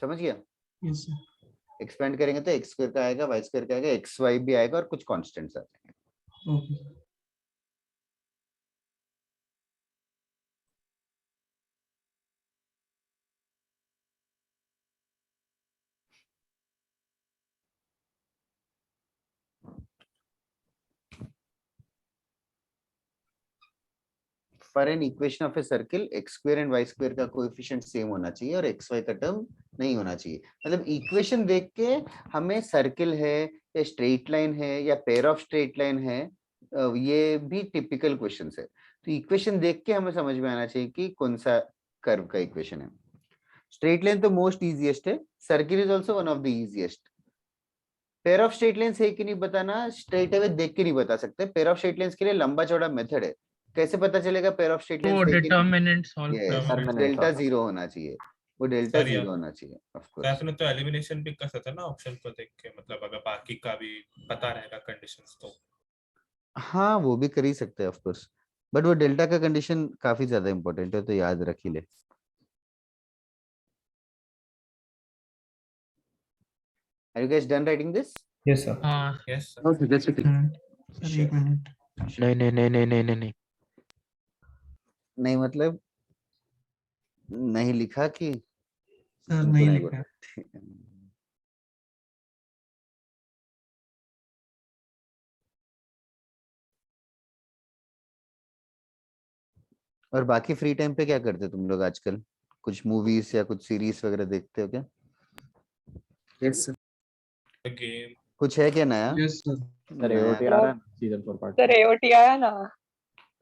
समझ गया? Yes sir. एक्सपेंड करेंगे तो x² का आएगा, y² का आएगा, xy भी आएगा, और कुछ कांस्टेंट्स आ जाएंगे। Okay sir. For an equation of a circle x² and y² का कोएफिशिएंट सेम होना चाहिए और xy का टर्म नहीं होना चाहिए। मतलब इक्वेशन देख के हमें सर्किल है या स्ट्रेट लाइन है या पेयर ऑफ स्ट्रेट लाइन है, ये भी टिपिकल क्वेश्चंस है। तो इक्वेशन देख के हमें समझ में आना चाहिए कि कौन सा कर्व का इक्वेशन है। स्ट्रेट लाइन तो मोस्ट इजीएस्ट है, circle is also one of the easiest. Pair of straight lines है कि नहीं बताना स्ट्रेट अवे देख के नहीं बता सकते। पेयर ऑफ स्ट्रेट लाइंस के लिए लंबा चौड़ा मेथड है। कैसे पता चलेगा पेयर ऑफ स्ट्रेट वो लाइंस है कि डिटर्मिनेंट सॉल्व Determinant डेल्टा होता। 0 होना चाहिए, वो डेल्टा सर, 0 होना चाहिए ऑफ कोर्स। आपने तो एलिमिनेशन भी कर सकता ना ऑप्शन को देख के, मतलब अगर बाकी का भी पता रहेगा कंडीशंस तो। हाँ, वो भी कर ही सकते हैं ऑफ कोर्स, बट वो डेल्टा का कंडीशन काफी ज्यादा इंपॉर्टेंट है, तो याद रख ही ले। Are you guys done writing this? Yes, sir. हाँ यस सर। सर एक मिनट। नहीं नहीं नहीं नहीं नहीं नहीं नहीं नहीं मतलब नहीं लिखा कि सर तुमको नहीं नहीं लिखा। बोला? और बाकी फ्री टाइम पे क्या करते हो तुम लोग आजकल? कुछ मूवीज या कुछ सीरीज वगैरह देखते हो क्या? Yes sir. गेम कुछ है क्या नया? Yes sir. सर AOT आ रहा है सीजन 4 पार्ट। सर AOT आया ना?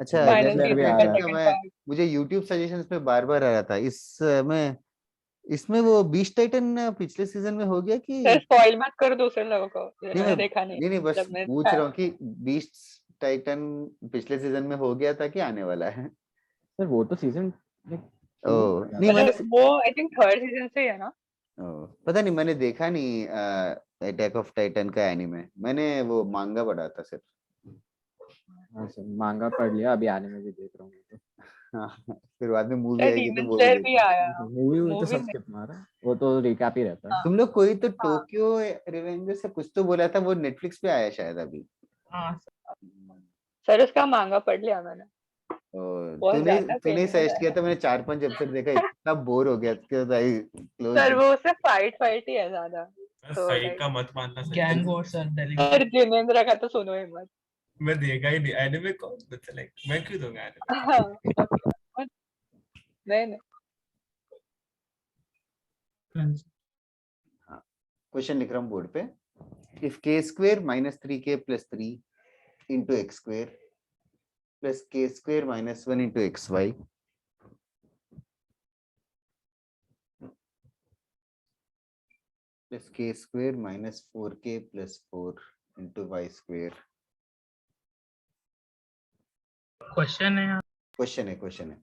अच्छा Minus जैसे भी कि आ क्या रहा है। मैं मुझे YouTube सजेशंस में बार बार आ रहा था इसमें इसमें वो बीस्ट टाइटन पिछले सीजन में हो गया कि स्पॉइल मत कर दूसरे लोगों को, नहीं मैं देखा नहीं नहीं बस जब मैं पूछ रहा हूँ कि बीस्ट टाइटन पिछले सीजन में हो गया था कि आने वाला है? सर वो तो सीजन ओ नहीं मैंने वो आई थिंक थर्ड सीजन से ही है ना। पता नहीं मैंने देखा नहीं अटैक ऑफ टाइटन का एनीमे, मैंने वो मांगा पढ़ा था सिर्फ। हाँ सर मांगा पढ़ लिया, अभी आने में भी देख रहा हूँ तो। हाँ फिर बाद में मूवी आएगी तो डीमन वो भी स्लेयर भी देखना। आया। मूवी तो मूवी सब स्किप मारा, वो तो रिकैप ही रहता है। तुम लोग कोई तो हाँ। टोक्यो रिवेंजर से कुछ तो बोला था, वो नेटफ्लिक्स पे आया शायद अभी। हाँ सर उसका मांगा पढ़ लिया मैंने। और बहुत तूने ज्यादा तूने पेन सजेस्ट किया था, मैंने 4-5 एपिसोड देखा, इतना बोर हो गया कि भाई क्लोज। सर वो उससे फाइट ही है ज्यादा। तो सही का मत मानना सही। Gang war sir sir Jinendra का तो सुनो ही मत। मैं देखा ही नहीं एनिमे को, लाइक मैं क्यों दूंगा एनिमे? हाँ, नहीं नहीं। क्वेश्चन लिख रहा हूँ बोर्ड पे। If K square minus 3k plus 3 into X square plus K square minus 1 into X Y plus K square minus 4k plus 4 into Y square. Question है क्वेश्चन है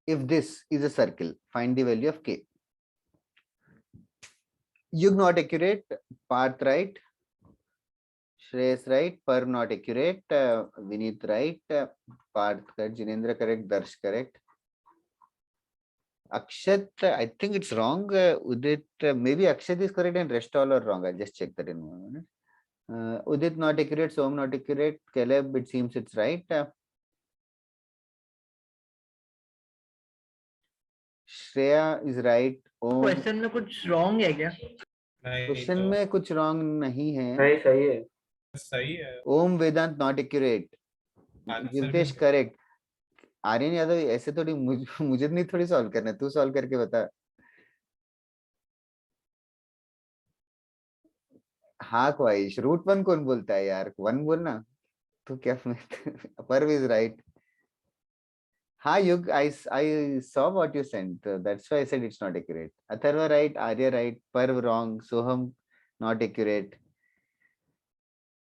if this is a circle, find the value of k. Yug not accurate, Parth right, Shreyas right, Parv not accurate, Vineet right, Parth correct, Jinendra correct, Darsh correct. Akshat, I think it's wrong. Udit, maybe Akshat is correct and rest all are wrong. I'll just check that in 1 minute. Udit not accurate, Som not accurate, Caleb, it seems it's right. Shreya is right. Om, question में कुछ wrong है क्या? Question में कुछ wrong नहीं है। नहीं सही है। सही है। ओम वेदांत नॉट एक्यूरेट, आंसर भी जितेश नहीं। करेक्ट। आर्यन यादव ऐसे थोड़ी मुझे नहीं थोड़ी सॉल्व करना है, तू सॉल्व करके बता। हाँ ख्वाहिश रूट 1 कौन बोलता है यार, 1 बोलना तो क्या। परव इज राइट। हाँ युग, I saw what you sent, that's why I said it's not accurate. Atharva right, Arya right, परव wrong, Soham not accurate.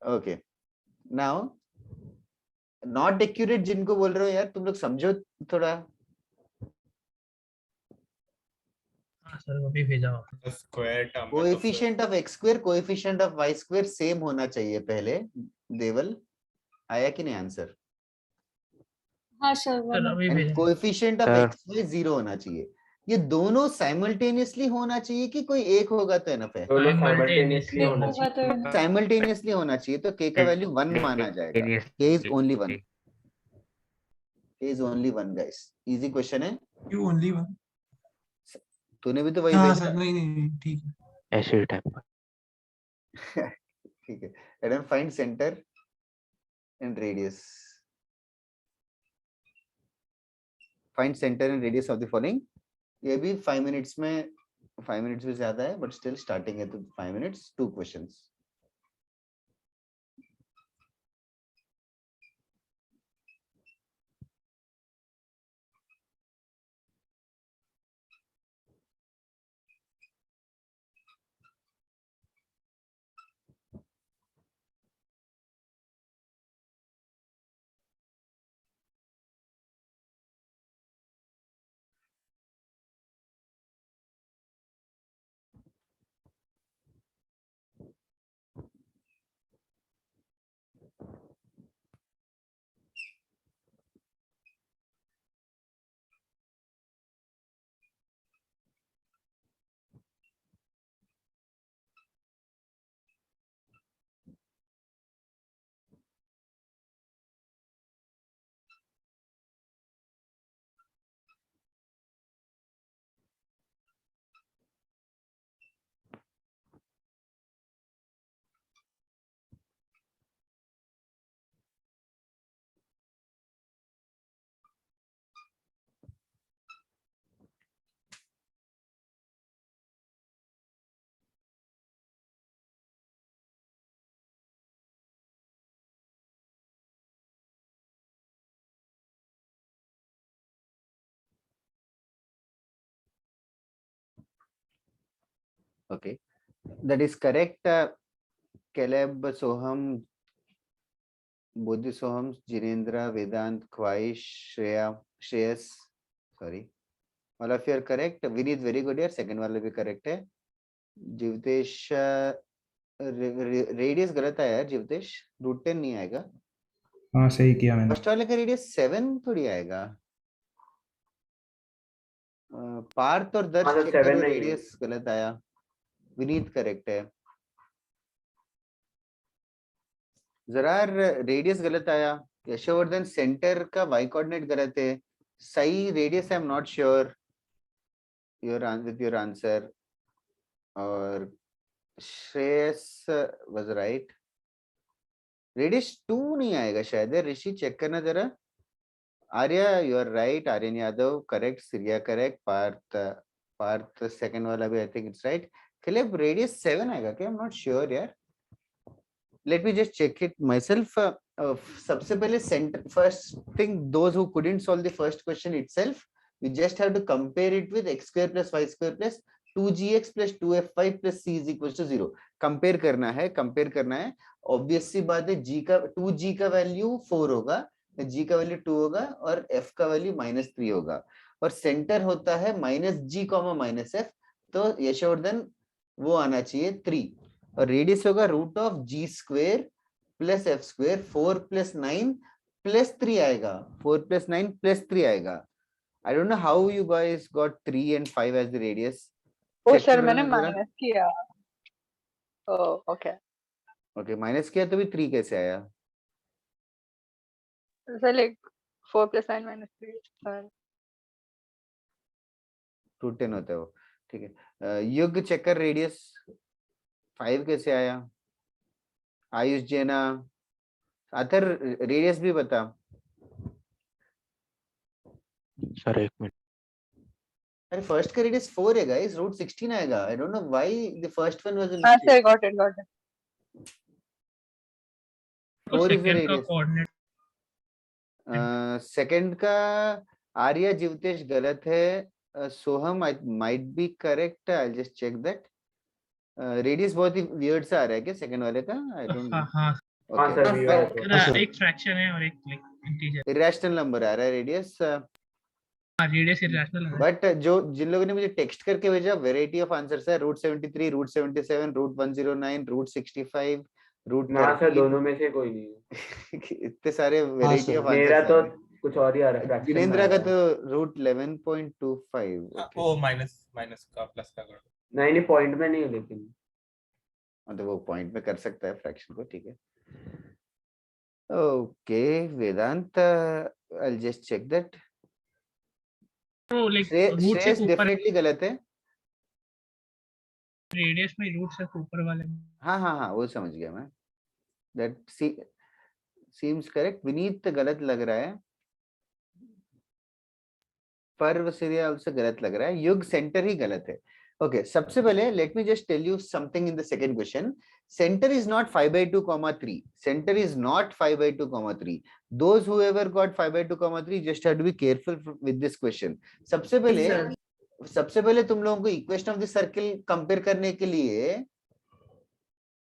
Okay, now not accurate जिनको बोल रहे हो यार तुम लोग समझो थोड़ा। सर वो भी भेजा हुआ। स्क्वायर टर्म में तो coefficient of x square coefficient of y square same होना चाहिए पहले। देवल आया कि नहीं आंसर? हाँ सर सर अभी एंड भेजा। Coefficient of Sir. x y 0 होना चाहिए। ये दोनों साइमल्टेनियसली होना चाहिए कि कोई एक होगा तो एनफ है? दोनों साइमल्टेनियसली एक होना होगा तो enough। साइमल्टेनियसली होना चाहिए, तो k का वैल्यू 1 माना जाएगा। k is only 1, k is only 1 guys। Easy question है। क्यों ओनली वन? तूने भी तो वही हाँ भेजा। सर, नहीं ठीक है। ऐसे ही टाइप ठीक है, Adam find centre and radius. Find centre and radius of the following. ये भी 5 मिनट्स में, 5 मिनट्स भी ज्यादा है बट स्टिल स्टार्टिंग है तो 5 minutes, 2 questions. Okay, that is correct. Caleb, Soham, Bodhi, Soham, Jinendra, Vedant, Khwaish, Shreya, Shreyas. Sorry, all of you are correct. Vineet, very good here. Second वाला भी correct है. जीवतेश, radius गलत आया यार. जीवतेश, root 10 नहीं आएगा. हाँ सही किया मैंने. फर्स्ट वाले का रेडियस 7 थोड़ी आएगा. पार्थ और दर्श चेक करो, रेडियस गलत आया. विनीत करेक्ट है. जरार रेडियस गलत आया. यशोवर्धन सेंटर का वाई कोऑर्डिनेट गलत है. सही radius I am not sure. Your answer. और श्रेयस वाज राइट. रेडियस 2 नहीं आएगा शायद. ऋषि चेक करना जरा. Arya you are right. Aryan Yadav correct. सीरिया करेक्ट. पार्थ सेकंड वाला भी I think it's right. Caleb radius 7 आएगा क्या? आई एम नॉट श्योर यार. Let me just check it myself. सबसे पहले centre, first thing, those who couldn't solve the first question itself, we just have to compare it with x square plus y square plus 2gx plus 2f5 plus c is equals to 0. Compare करना है. Obvious सी बात है, g का 2g का value 4 होगा, g का value 2 होगा और f का वैल्यू -3 होगा. और सेंटर होता है -g, -f. तो यशोवर्धन वो आना चाहिए 3. और रेडियस होगा √g² + f². 4 + 9 + 3 आएगा. 4 + 9 + 3 आएगा. I don't know how you guys got 3 and 5 as the radius. Oh sir मैंने माइनस किया. Oh okay. ओके, माइनस किया तो भी 3 कैसे आया? Sir like 4 + 9 - 3 sir. 210 होता है वो. ठीक है. युग चेकर रेडियस 5 कैसे आया? आयुष जैना. अतर रेडियस भी बता. सर एक मिनट. अरे फर्स्ट का रेडियस 4 है गाइस. √16 आएगा. I don't know why the first one was a हां mistake. Sir got it. 4 is the second का रेडियस. कोऑर्डिनेट. सेकंड का आर्या जीवतेश गलत है. Soham might be correct. I will just check that. Radius बहुत ही वियर्ड सा आ रहा है क्या सेकंड वाले का? आई डोंट नो. हाँ ओके. एक फ्रैक्शन है और एक इंटीजर. इरेशनल नंबर आ रहा है रेडियस. रेडियस इरेशनल है. बट जो जिन लोगों ने मुझे टेक्स्ट करके भेजा, वैरायटी ऑफ आंसर्स है. √73, √77, √109, √65, ना सर दोनों में से कोई नहीं है. इतने सारे वैरायटी ऑफ आंसर्स. मेरा तो कुछ और ही आ रहा है. जिनेंद्र का तो √11.25. ओ माइनस का प्लस का कर. नहीं पॉइंट में नहीं है लेकिन. तो वो पॉइंट में कर सकता है फ्रैक्शन को. ठीक है. Okay Vedant, I will just check that. तो लाइक रूट से ऊपर डेफिनेटली गलत है. रेडियस में रूट से ऊपर वाले में. हाँ वो समझ गया मैं. That seems correct. विनीत गलत लग रहा है. पर्व सीरिया आल्सो गलत लग रहा है. युग सेंटर ही गलत है. ओके, सबसे पहले let me just tell you something in the second question. Center is not 5/2, 3. Center is not 5/2, 3. Those who ever got 5/2, 3 just have to be careful with this question. सबसे पहले तुम लोगों को equation of the circle compare करने के लिए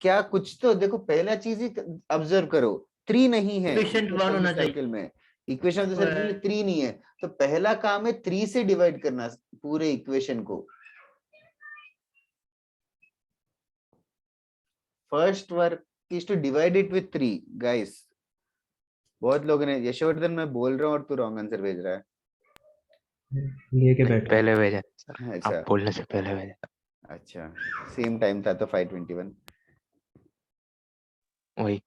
क्या कुछ तो देखो. पहला चीज ही ऑब्जर्व करो, 3 नहीं है सर्किल में. इक्वेशन ऑफ द सर्किल में 3 नहीं है. तो पहला काम है 3 से डिवाइड करना पूरे इक्वेशन को. First work is to divide it with 3 guys. बहुत लोगों ने, यशोवर्धन मैं बोल रहा हूँ और तू रॉन्ग आंसर भेज रहा है. लेके बैठ. पहले भेजा. अच्छा, आप बोलने से पहले भेजा. अच्छा सेम टाइम था तो 521. वही.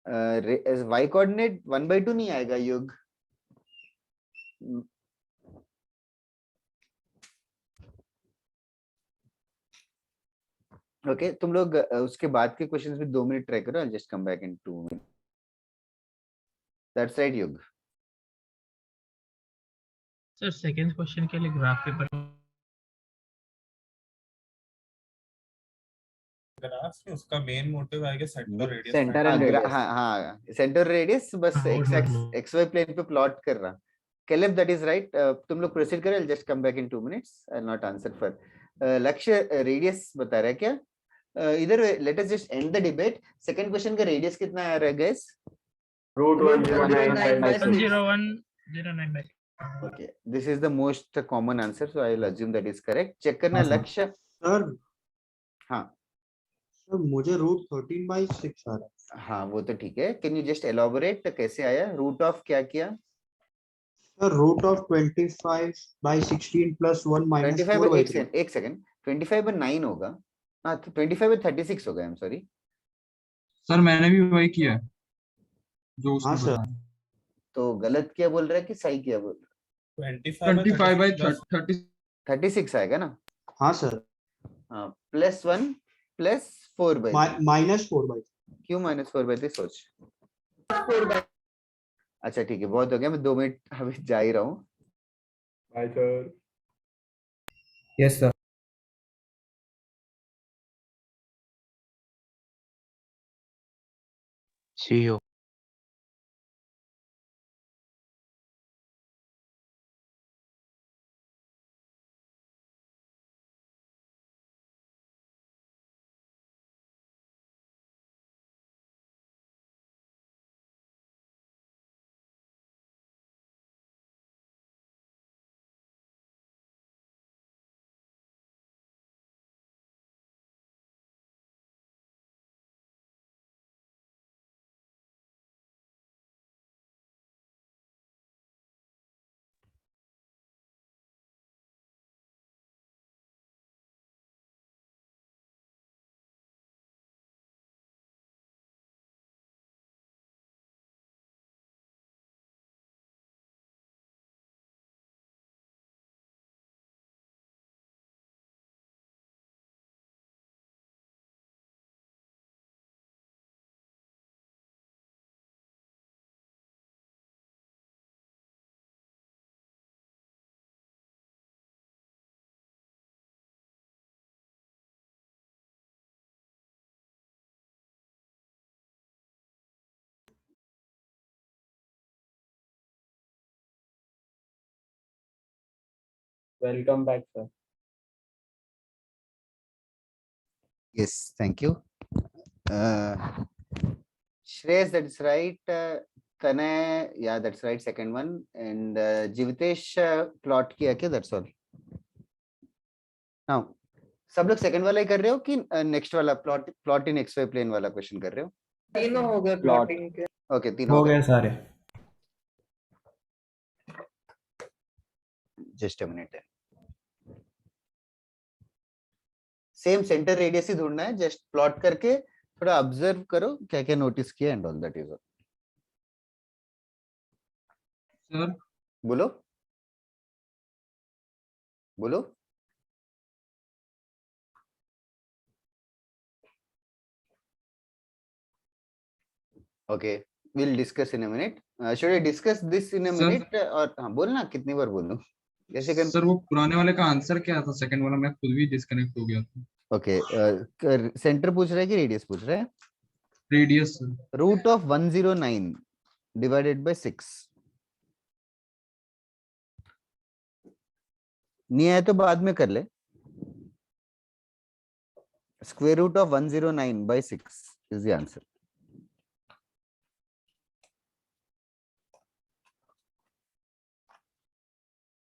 y कोऑर्डिनेट 1/2 नहीं आएगा युग. ओके तुम लोग उसके बाद के क्वेश्चंस भी 2 मिनट ट्राई करो. I just come back in 2 minute. That's right युग. सर सेकंड क्वेश्चन के लिए ग्राफ पेपर ग्राफ में उसका मेन मोटिव आएगा सेंटर रेडियस. हाँ सेंटर रेडियस बस xy प्लेन पे प्लॉट कर रहा. Caleb that is right. तुम लोग प्रोसीड करो. I just come back in 2 minutes. I will not answer for लक्ष्य रेडियस बता रहा है क्या? इधर let us just and the debate. Second question का रेडियस कितना आ रहा है guys? √109/6. Okay, this is the most common answer, so I will assume that is correct. Check करना लक्ष्य. सर हाँ सर मुझे √13/6 आ रहा है. हाँ वो तो ठीक है. कैन यू जस्ट एलॉबरेट कैसे आया? रूट ऑफ क्या किया? सर √25/16 + 1 - 25 4/3. एक सेकंड. 25/9 होगा. हाँ तो 25/36 होगा. आई एम सॉरी सर मैंने भी वही किया है, जो उसने हाँ सर. बताया। तो गलत क्या बोल रहा है कि सही क्या बोल रहा 25/30 है? 36 आएगा ना. हाँ सर. हाँ +1 + 4/3. -4/3. क्यों -4/3? सोच. अच्छा ठीक है, बहुत हो गया. मैं 2 मिनट अभी जा ही रहा हूँ. Bye sir. Yes sir. See you. Welcome back, sir. Yes, thank you. Shreyas, that's right. Tanay, yeah, that's right. Second one. And Jivitesh plot किया क्या? That's all. Now, सब लोग सेकंड वाला ही कर रहे हो कि नेक्स्ट वाला प्लॉट इन XY प्लेन वाला क्वेश्चन कर रहे हो? तीनों हो गए प्लॉटिंग के. ओके, तीनों हो गए सारे. Just a minute. Same centre radius ही ढूंढना है. जस्ट प्लॉट करके थोड़ा ऑब्जर्व करो क्या क्या नोटिस किया and all that is all. Sir बोलो बोलो. Okay, we'll discuss in a minute. Should I discuss this in a Sir. minute? और हाँ बोलना, कितनी बार बोलूं? कैसे कर? सर वो पुराने वाले का आंसर क्या था? सेकंड वाला मैं खुद भी डिस्कनेक्ट हो गया था. ओके, सेंटर पूछ रहा है कि रेडियस पूछ रहा है? रेडियस. √109 / 6. नहीं आया तो बाद में कर ले. √109/6 is the answer.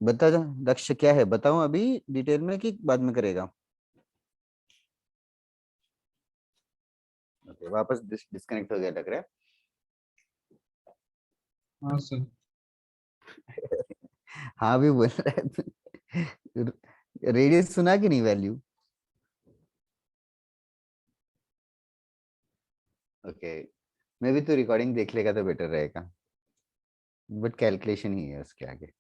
बता जा लक्ष्य क्या है, बताऊं अभी डिटेल में कि बाद में करेगा? ओके, वापस डिस्कनेक्ट हो गया लग रहा है. हाँ सर. हाँ भी बोल रहा है. रेडियस सुना कि नहीं? वैल्यू. ओके, मैं भी तो रिकॉर्डिंग देख लेगा तो बेटर रहेगा. बट कैलकुलेशन ही है उसके आगे.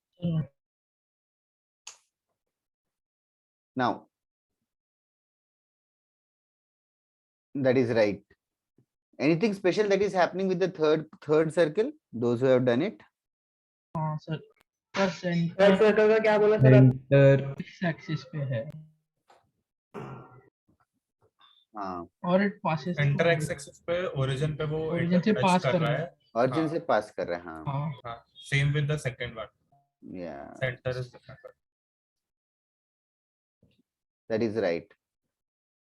Now, that is right. Anything special that is happening with the third circle? Those who have done it. हाँ सर. पर थर्ड सर्कल का क्या बोला सर? सेंटर x एक्सिस पे है हाँ, और it passes centre x axis पे ओरिजिन पे वो ओरिजिन से touch पास कर कर रहा रहा है. origin से पास कर रहे हैं. हाँ, हाँ. हाँ, same with the second one. yeah. Centre is different. That is right.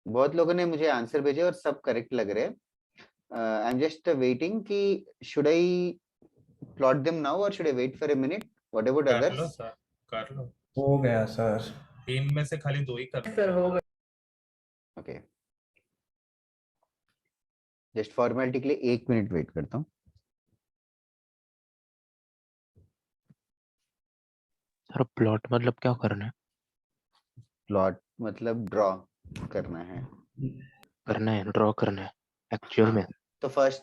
बहुत लोगों ने मुझे आंसर भेजे और सब करेक्ट लग रहे हैं। आई एम जस्ट वेटिंग कि should I plot them now और should I wait for a minute, what about कर लो अदर्स? सर, कर लो। हो गया सर। 3 में से खाली 2 ही कर सर हो गया। ओके, जस्ट फॉर्मेलिटी के लिए 1 मिनट वेट करता हूँ। सर प्लॉट मतलब क्या करना है? प्लॉट मतलब ड्रॉ करना है। ड्रॉ करना है एक्चुअल में? तो फर्स्ट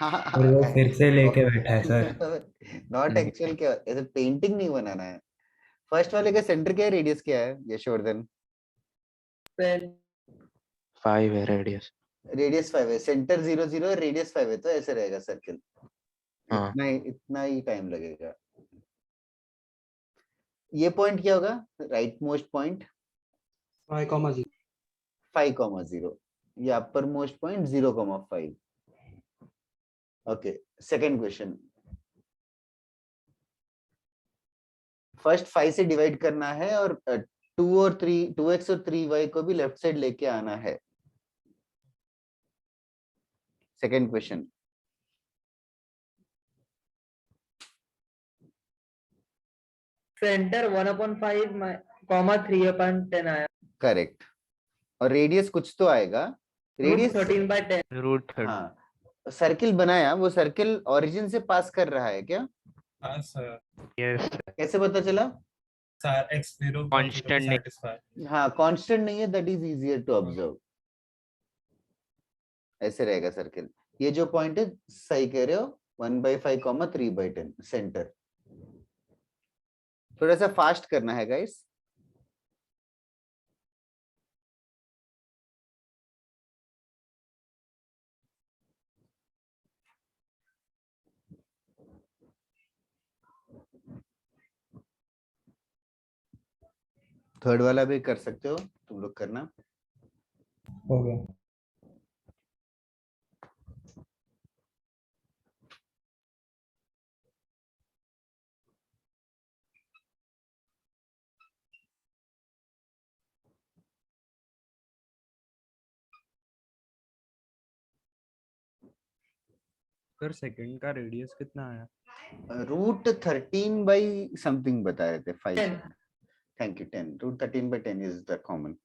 और वो फिर से लेके बैठा है सर। नॉट एक्चुअल, क्या ऐसे पेंटिंग नहीं बनाना है। फर्स्ट वाले का सेंटर क्या है, रेडियस क्या है यशवर्धन? 5 है रेडियस। रेडियस 5 है, सेंटर 0 0, रेडियस 5 है, तो ऐसे रहेगा सर्किल। हाँ। इतना ही टाइम लगेगा। ये पॉइंट क्या होगा, राइट मोस्ट पॉइंट? 5,0। 5,0, ये upper most point 0,5। Okay, second question. First 5 से डिवाइड करना है और 2 और 3, 2x और 3y को भी लेफ्ट साइड लेके आना है। Second question. सेंटर 1/5 कॉमा 3/10 आया। करेक्ट। और रेडियस कुछ तो आएगा, रेडियस 13/10। रूट हाँ, सर्किल बनाया, वो सर्किल ओरिजिन से पास कर रहा है क्या? हाँ सर। यस कैसे पता चला? सर x0 कांस्टेंट नहीं। सेटिस्फाई। हाँ, कांस्टेंट नहीं है, that is easier to observe. ऐसे रहेगा सर्किल। ये जो पॉइंट है सही कह रहे हो, 1/5 3/10 सेंटर। थोड़ा सा फास्ट करना है गाइस। थर्ड वाला भी कर सकते हो तुम लोग, करना। हो गया। सर सेकंड का रेडियस कितना आया? रूट 13 बाई समथिंग बता रहे थे 5। Thank you, 10 root 13/10 is the common.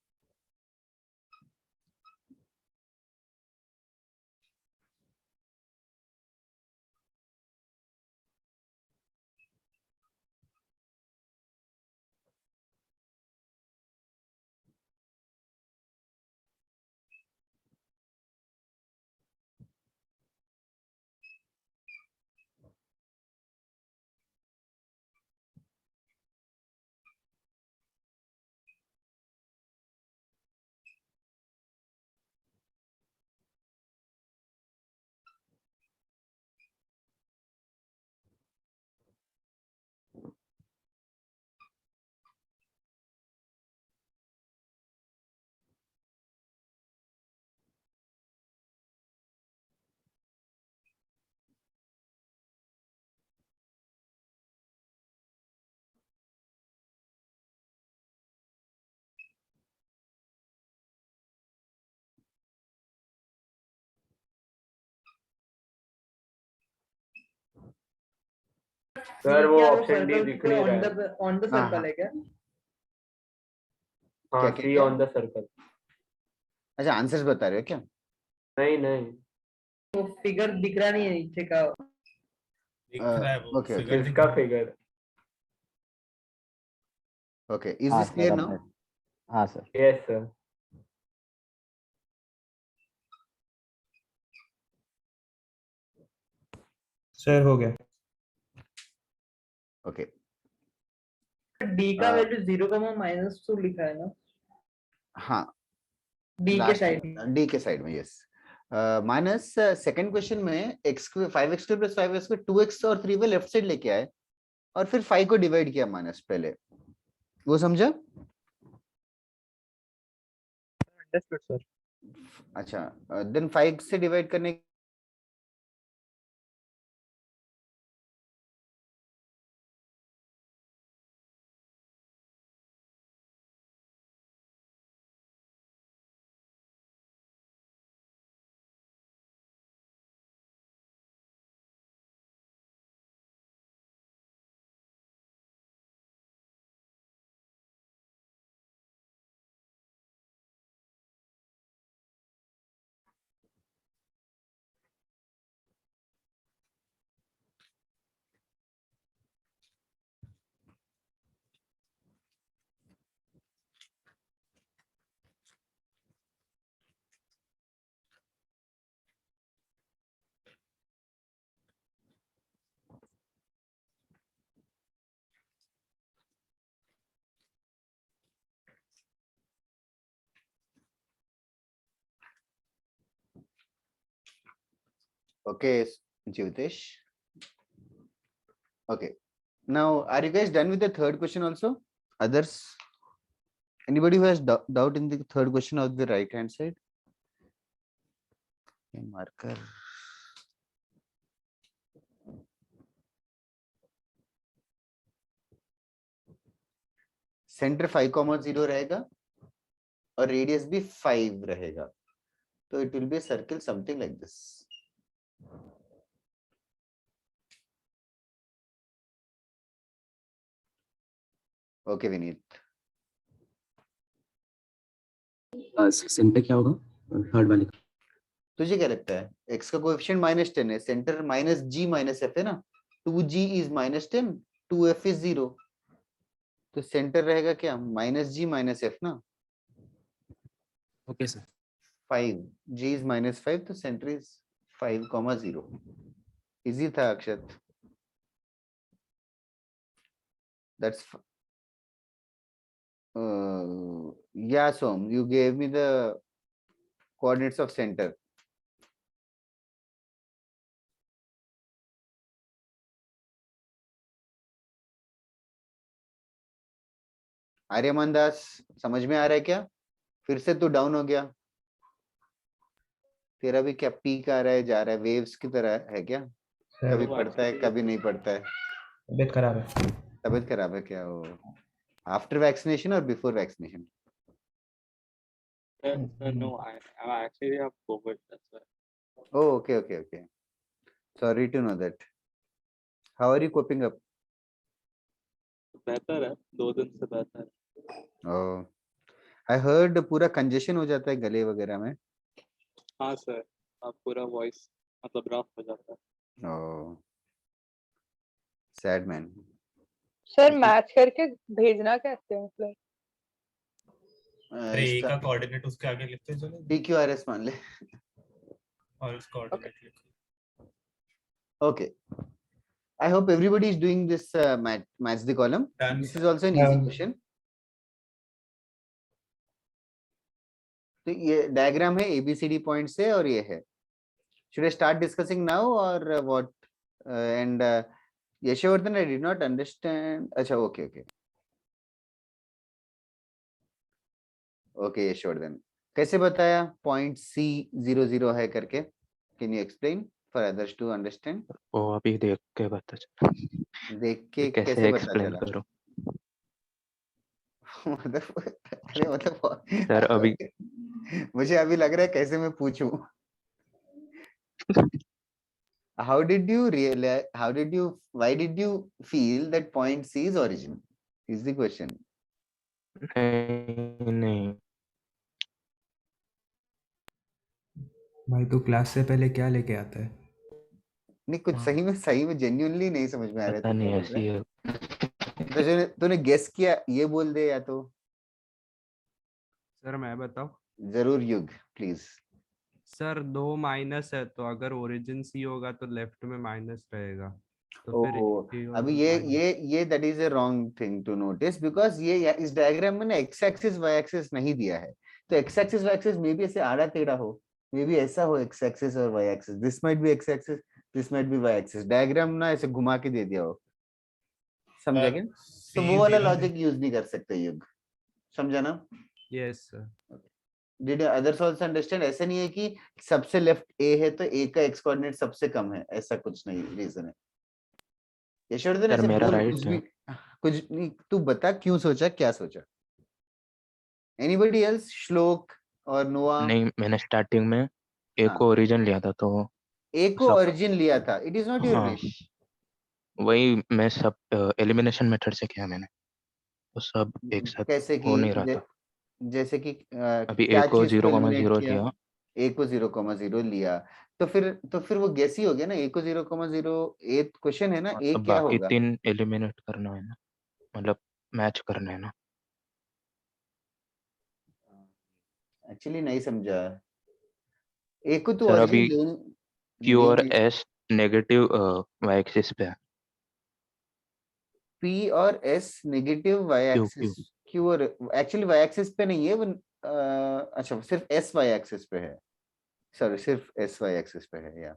Sir वो ऑप्शन डी दिख नहीं रहा है। ऑन द हाँ, सर्कल हाँ। है क्या? क्या सी ऑन द सर्कल। अच्छा, आंसर्स बता रहे हो क्या? नहीं नहीं, वो फिगर दिख रहा नहीं है नीचे का। दिख रहा है वो ओके, फिगर, ओके, दिख रहा है। फिगर। ओके, इज हाँ दिस सर, क्लियर अब नाउ? हाँ सर। Yes sir. सर हो गया। ओके। डी का वैल्यू 0,-2 लिखा है ना? हाँ, डी के लास्ट साइड। डी के साइड में, यस। माइनस सेकंड क्वेश्चन में x2 + 5x2 2x और 3 पे लेफ्ट साइड लेके आए और फिर 5 को डिवाइड किया माइनस पहले, वो समझा? Understood sir. अच्छा, देन 5 से डिवाइड करने Okay, Jyotish. Okay. Now, are you guys done with the third question also? Others? Anybody who has doubt in the third question of the right hand side? Okay, marker. Centre 5,0 रहेगा और radius भी 5 रहेगा, तो it will be circle something like this. Okay Vineet, centre क्या होगा third वाले का? तुझे क्या लगता है? x का कोएफिशिएंट -10 है, सेंटर -g-f है ना. 2g इज -10, 2f इज 0, तो सेंटर रहेगा क्या? -g-f ना. Okay sir. 5, g इज -5, तो सेंटर इज 5,0. इजी था अक्षत. That's yeah, Som, you gave me the coordinates of center. Aryaman दास, समझ में आ रहा है क्या? फिर से तू डाउन हो गया. तेरा भी क्या पीक आ रहा है, जा रहा है, वेव्स की तरह है क्या? कभी पढ़ता है, कभी नहीं पढ़ता है. तबीयत खराब है. तबीयत खराब है क्या? वो आफ्टर वैक्सीनेशन और before vaccination? No, I actually have COVID. That's why. Oh, okay. Sorry to know that. How are you coping up? बेहतर है, 2 दिन से बेहतर है. Oh, I heard पूरा कंजेशन हो जाता है गले वगैरह में. हाँ सर, आप पूरा वॉइस मतलब रफ हो जाता है. Oh, sad man. Sir match करके भेजना कैसे है मतलब? अरे ए का कोऑर्डिनेट उसके आगे लिखते चलो, PQRS मान ले और उसका कोऑर्डिनेट लिखो. Okay. I hope everybody is doing this match the column. Done, This sir. is also an easy question. तो ये डायग्राम है ABCD पॉइंट से और ये है. Should I start discussing now or what? And Yashovardhan, I did not understand. अच्छा, okay. Okay, Yashovardhan. कैसे बताया पॉइंट C00 है करके? Can you explain for others to understand? वो अभी देख के पता चला. देख के कैसे कैसे पता एक्सप्लेन चला? करूं? मतलब सर अभी मुझे अभी लग रहा है कैसे मैं पूछूं. How did you realize? Why did you feel that point C is origin? Is the question. नहीं भाई तू क्लास से पहले क्या लेके आता है? नहीं, कुछ सही में जेन्युइनली नहीं समझ में आ रहा है. पता तो नहीं क्या बोल ऐसी है. रहा है? तूने गेस किया, ये बोल दे या तो. सर मैं बताऊं? जरूर युग, प्लीज. सर 2 माइनस है, तो अगर ओरिजिन सी होगा तो लेफ्ट में माइनस रहेगा, तो फिर अभी ये that is a wrong thing to notice, because ये इस डायग्राम में ना एक्स एक्सिस वाई एक्सिस नहीं दिया है. तो x axis y axis may be ऐसे आड़ा टेढ़ा हो, मे बी ऐसा हो एक्स एक्सिस और y axis. This might be x axis, this might be y axis. Diagram ना ऐसे घुमा के दे दिया हो. समझा क्या? तो वो वाला लॉजिक यूज नहीं कर सकते युग. समझा ना? Yes sir. Did others also understand? ऐसा नहीं है कि सबसे लेफ्ट ए है तो ए का एक्स कोऑर्डिनेट सबसे कम है, ऐसा कुछ नहीं रीजन है. यशवर्धन ऐसे मेरा बोल, राइट है. कुछ नहीं. तू बता क्यों सोचा, क्या सोचा? Anybody else? श्लोक और नोआ? नहीं, मैंने स्टार्टिंग में ए को ओरिजिन लिया था, तो ए को ओरिजिन लिया था. It is not your wish. वही मैं सब एलिमिनेशन मेथड से किया मैंने, तो सब एक साथ कैसे हो नहीं कि रहा था. जैसे कि अभी क्या ए को चीज को एलिमिनेट 0,0 किया? लिया. ए को 0,0 लिया, तो फिर वो गैस ही हो गया ना. ए को 0,0. ए क्वेश्चन है ना, ए अब क्या बाकी होगा? 3 एलिमिनेट करना है ना, मतलब मैच करना है ना. एक्चुअली नहीं समझा. ए को तो सर अभी ओरिजिन क्यू और एस नेगेटिव वाई एक्सिस पे है. पी और S negative y axis. Q और एक्चुअली वाई एक्सिस पे नहीं है वो. अच्छा, सिर्फ एस वाई एक्सिस पे है. सॉरी, सिर्फ एस वाई एक्सिस पे है. या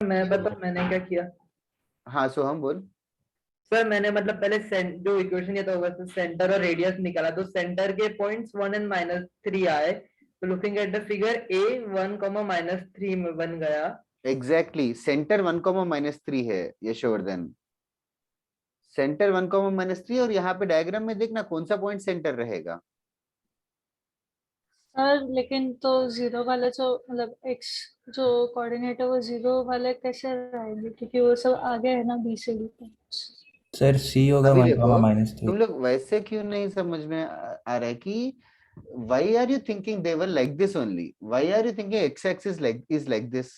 मैं बता मैंने क्या किया। हाँ सोहम बोल। सर मैंने मतलब पहले जो इक्वेशन ये था वो सेंटर और रेडियस निकाला, तो सेंटर के पॉइंट्स 1 एंड -3 आए, तो looking at the figure A 1, -3 में बन गया। एग्जैक्टली सेंटर 1, -3 है यशवर्धन, सेंटर 1, -3, और यहाँ पे डायग्राम में देखना कौन सा पॉइंट सेंटर रहेगा। सर लेकिन तो जीरो वाले जो मतलब एक्स जो कोऑर्डिनेट है वो जीरो वाले कैसे रहेंगे, क्योंकि वो सब आगे है ना बी से डी पे। सर सी होगा अभी 1, देखो -3। तुम लोग वैसे क्यों नहीं समझ में आ रहा है कि why are you thinking they were like this only? Why are you thinking x-axis is like this?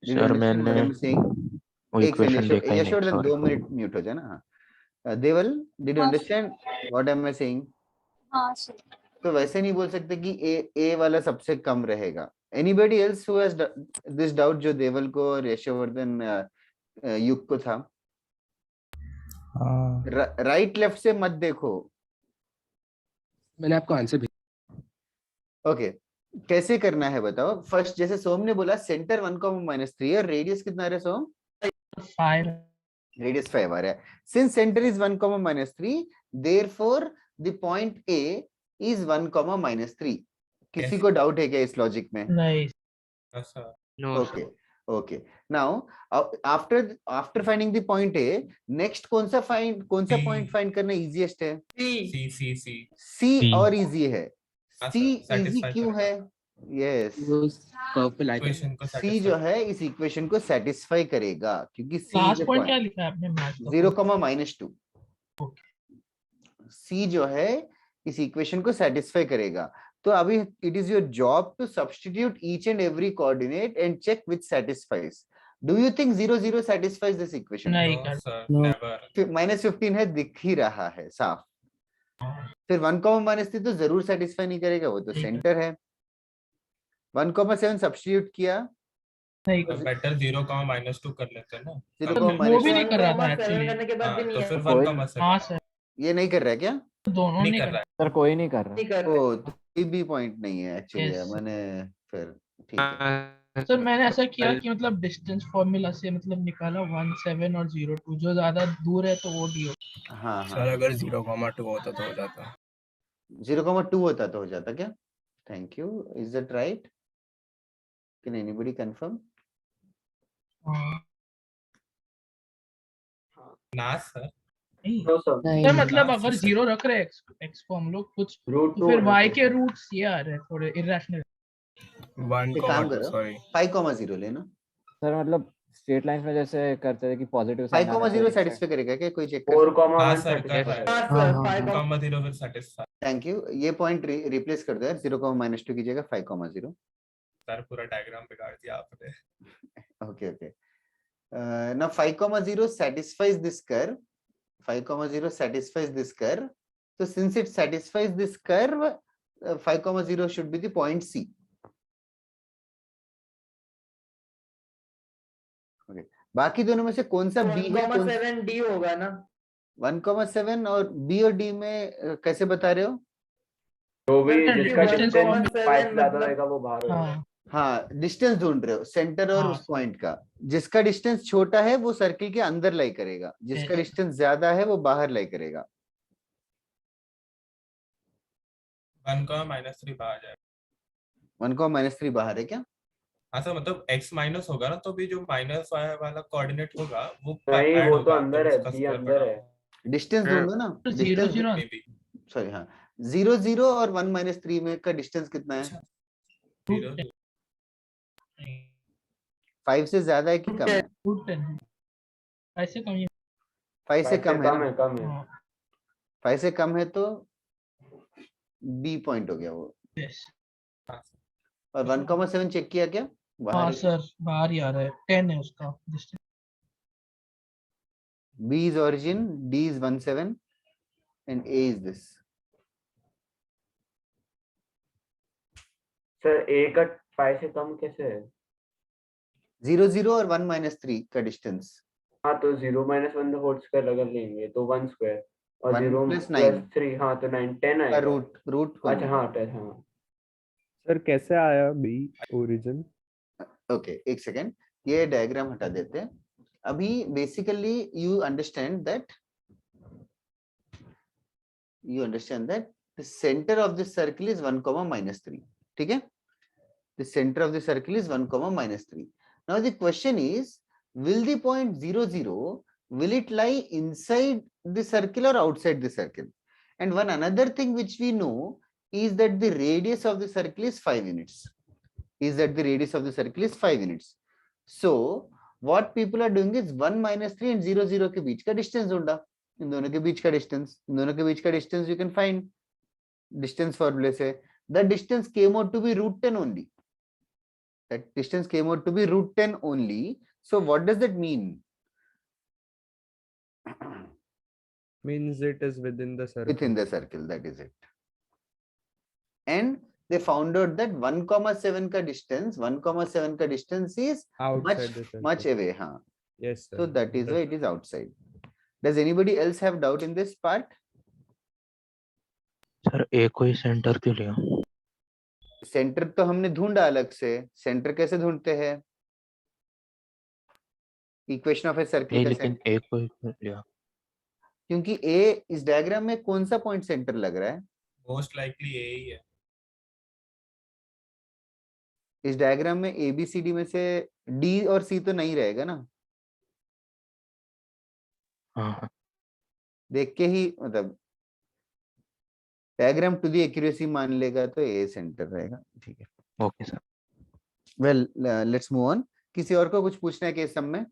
Did you sir understand what मैंने I'm saying? वो एक इक्वेशन सेकंड देखा ही नहीं, यशवर्धन सॉरी। 2 मिनट म्यूट हो जाना। हाँ देवल, डिड यू हाँ understand what am I saying? हाँ सर। तो वैसे नहीं बोल सकते कि ए वाला सबसे कम रहेगा। Anybody else who has this doubt जो देवल को और यशवर्धन युग को था? राइट लेफ्ट से मत देखो। मैंने आपको आंसर भेजा। ओके कैसे करना है बताओ। फर्स्ट जैसे सोम ने बोला सेंटर 1, -3 और रेडियस कितना आ रहा है सोम? 5। रेडियस 5 आ रहा है। Since centre is 1, -3 therefore the point A is 1, -3। किसी को डाउट है क्या इस लॉजिक में? नहीं। Okay okay now after finding the point A, next कौन सा पॉइंट फाइंड करना इजीएस्ट है? सी और इजी है। सी इजी क्यों है? यस सी जो है इस इक्वेशन को सेटिस्फाई करेगा, क्योंकि सी लास्ट पॉइंट क्या लिखा है आपने? 0, -2। सी जो है इस इक्वेशन को सेटिस्फाई करेगा। तो अभी it is your job to substitute each and every coordinate and check which satisfies. Do you think 0, 0 satisfies this equation? नहीं -15 है, दिख ही रहा है साफ। फिर 1, -3 तो जरूर सेटिस्फाई नहीं करेगा, वो तो सेंटर है। 1, 7 सब्स्टिट्यूट किया, नहीं बेटर 0, -2 कर लेते हैं ना। 0, वो भी नहीं कर रहा था एक्चुअली। करने के बाद भी नहीं तो है। फिर कोई- 1, हाँ सर ये नहीं कर रहा है क्या? दोनों नहीं नहीं कर कर रहा रहा। सर कोई नहीं कर रहा। नहीं कर रहे। ओ तो ये भी पॉइंट नहीं है एक्चुअली। Yes. मैंने फिर ठीक है। सर मैंने ऐसा किया कि मतलब डिस्टेंस फॉर्मूला से मतलब निकाला 1, 7 और 0, 2 जो ज्यादा दूर है तो वो डी हो। हाँ सर अगर 0,2 होता तो हो जाता। 0,2 होता तो हो जाता क्या? Thank you. Is that right? Can anybody confirm? ना सर। सर मतलब अगर 0 रख रहे हैं x को हम लोग कुछ, तो फिर y के रूट्स ये आ रहे हैं थोड़े इरेशनल। 1,2 सॉरी 5,0 लेना। सर मतलब स्ट्रेट लाइंस में जैसे करते थे कि पॉजिटिव 5,0 सेटिस्फाई करेगा क्या? कोई चेक कर? 4, सर कर रहा है। हाँ सर 5, 0 सेटिस्फाई। Thank you. ये पॉइंट रिप्लेस कर दो यार, 0, -2 की जगह 5,0। सर पूरा डायग्राम बिगाड़ दिया आपने। Okay okay now 5,0 satisfies this curve. 5,0 satisfies this curve. So since it satisfies this curve, 5,0 should be the point C. Okay. बाकी दोनों में से कौन सा B है? 1,7 D होगा ना। 1,7 और B और D में कैसे बता रहे हो? जो भी जिसका distance डिस्टेंस from 5 seven ज्यादा मतलब- रहेगा वो बाहर होगा। हाँ हाँ डिस्टेंस ढूंढ रहे हो सेंटर और हाँ, उस पॉइंट का। जिसका डिस्टेंस छोटा है वो सर्किल के अंदर लाई करेगा, जिसका Yes. डिस्टेंस ज्यादा है वो बाहर लाई करेगा। 1, -3 बाहर जाएगा। 1, -3 बाहर है क्या? हाँ सर मतलब x माइनस होगा ना, तो भी जो माइनस वाला कोऑर्डिनेट होगा वो नहीं add वो तो होगा, अंदर है, उसका बी square अंदर बना है। डिस्टेंस ढूंढो ना। 0, 0 maybe। सॉरी हाँ 0, 0 और 1, -3 में का डिस्टेंस कितना है? 0, 5 से ज्यादा है कि कम है? √10 ऐसे कम ही। 5 से कम है ना? कम है। हाँ 5 से कम है तो बी पॉइंट हो गया वो। yes. और 1,7 चेक किया क्या? बाहर हाँ है। सर बाहर ही आ रहा है, 10 है उसका distance. B is origin, D is 1,7 and A is this. Sir A का 5 से कम कैसे है? 0, 0 और 1, -3 का डिस्टेंस। हाँ तो 0 -1 होल स्क्वायर लगा लेंगे तो 1 स्क्वायर और 1 0 plus + 9 3 हाँ तो 9 10 आएगा। रूट अच्छा हाँ 10 हाँ। सर कैसे आया बी ओरिजिन? ओके एक सेकेंड, ये डायग्राम हटा देते हैं अभी। Basically you understand that the center of this circle is 1 comma minus 3. ठीक है, the center of the circle is 1 comma minus 3. Now the question is, will the point 0 0, will it lie inside the circle or outside the circle? And one another thing which we know is that the radius of the circle is 5 units. So what people are doing is 1 minus 3 and 0 0 के बीच का distance ढूंढा. इन दोनों के बीच का distance you can find distance formula से. The distance came out to be root 10 only. So what does that mean? Means it is within the circle. That is it. And they found out that 1,7 ka distance is Outside the circle. much away. हाँ. Yes, sir. So that is why it is outside. Does anybody else have doubt in this part? Sir A को ही centre क्यों लिया? Centre तो हमने ढूंढा अलग से. सेंटर कैसे ढूंढते हैं? Equation of a circle. लेकिन ए को ही क्यों लिया? क्योंकि ए इस डायग्राम में कौन सा पॉइंट सेंटर लग रहा है? मोस्ट लाइकली ए ही है. इस डायग्राम में ए बी सी डी में से डी और सी तो नहीं रहेगा ना. हाँ. देख के ही मतलब डायग्राम टू दी एक्यूरेसी मान लेगा तो ए सेंटर रहेगा. ठीक है, okay sir. Well let's move on. किसी और को कुछ पूछना है केस सम में?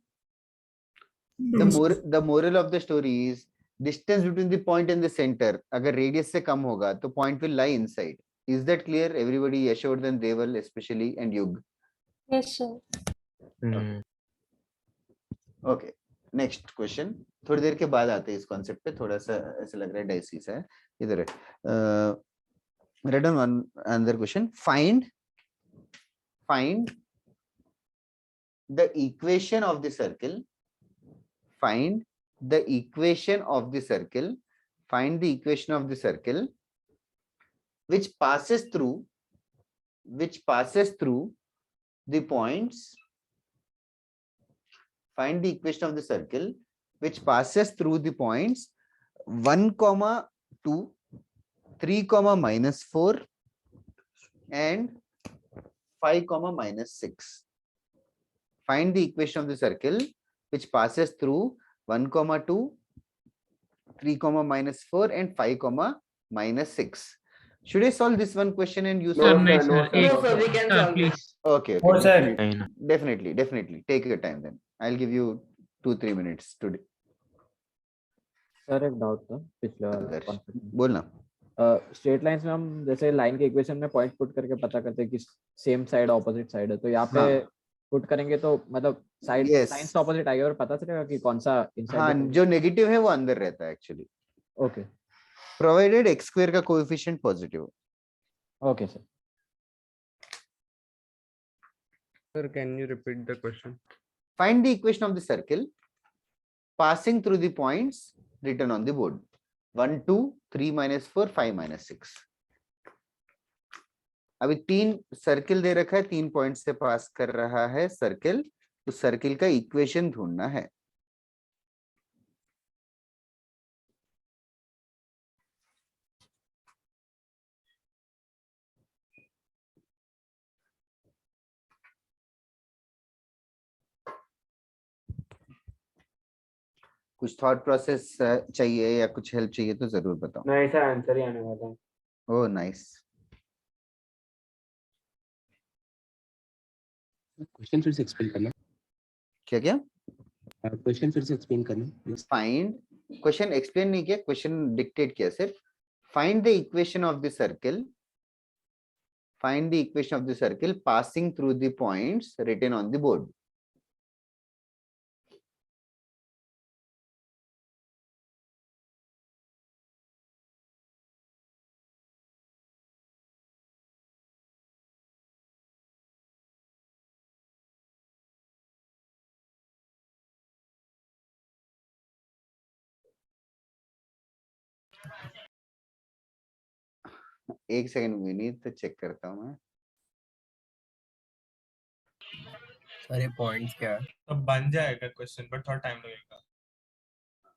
The moral of the story is distance between the point and the center अगर रेडियस से कम होगा तो point will lie inside. Is that clear? Everybody, Yashod and Deval especially and Yug. Yes, sir. Okay. Next question. थोड़ी देर के बाद आते हैं इस कॉन्सेप्ट पे. थोड़ा सा ऐसा लग रहा है डाइसी सा है. इधर है. Read on one another question. Find the equation of the circle. Find the equation of the circle. Find the equation of the circle which passes through the points. Find the equation of the circle which passes through the points 1, 2, 3, -4 and 5, -6. Find the equation of the circle which passes through 1, 2, 3, -4 and 5, -6. Should I solve this one question and you solve? No, sir, we can solve please. Okay. No, sir. Definitely. Take your time then. I'll give you 2-3 minutes today. Sir एक doubt था पिछले वाले. बोलना. Straight lines में हम जैसे line के equation में पॉइंट पुट करके पता करते हैं कि सेम साइड ऑपोजिट साइड है, तो यहाँ पे पुट करेंगे तो मतलब साइड साइंस ऑपोजिट आएगा और पता चलेगा कि कौन सा इनसाइड. हाँ, जो नेगेटिव है वो अंदर रहता है actually. Okay. Provided x square का coefficient positive. Okay sir. Sir, can you repeat the question? Find the equation of the circle passing through the points written on the board. 1, 2, 3, -4, 5, -6. अभी 3 circle दे रखा है, 3 point से पास कर रहा है circle. उस circle का इक्वेशन ढूंढना है. कुछ थॉट प्रोसेस चाहिए या कुछ हेल्प चाहिए तो जरूर बताओ. नहीं सर, आंसर ही आने वाला है. Oh nice. क्वेश्चन फिर से एक्सप्लेन करना. क्या क्वेश्चन फिर से एक्सप्लेन करना. फाइंड. क्वेश्चन एक्सप्लेन नहीं किया, क्वेश्चन डिक्टेट किया सिर्फ. Find the equation of the circle. Find the equation of the circle passing through the points written on the board. एक सेकंड विनीत, तो चेक करता हूं मैं. अरे पॉइंट्स क्या है? तो बन जाएगा क्वेश्चन बट थोड़ा टाइम लगेगा।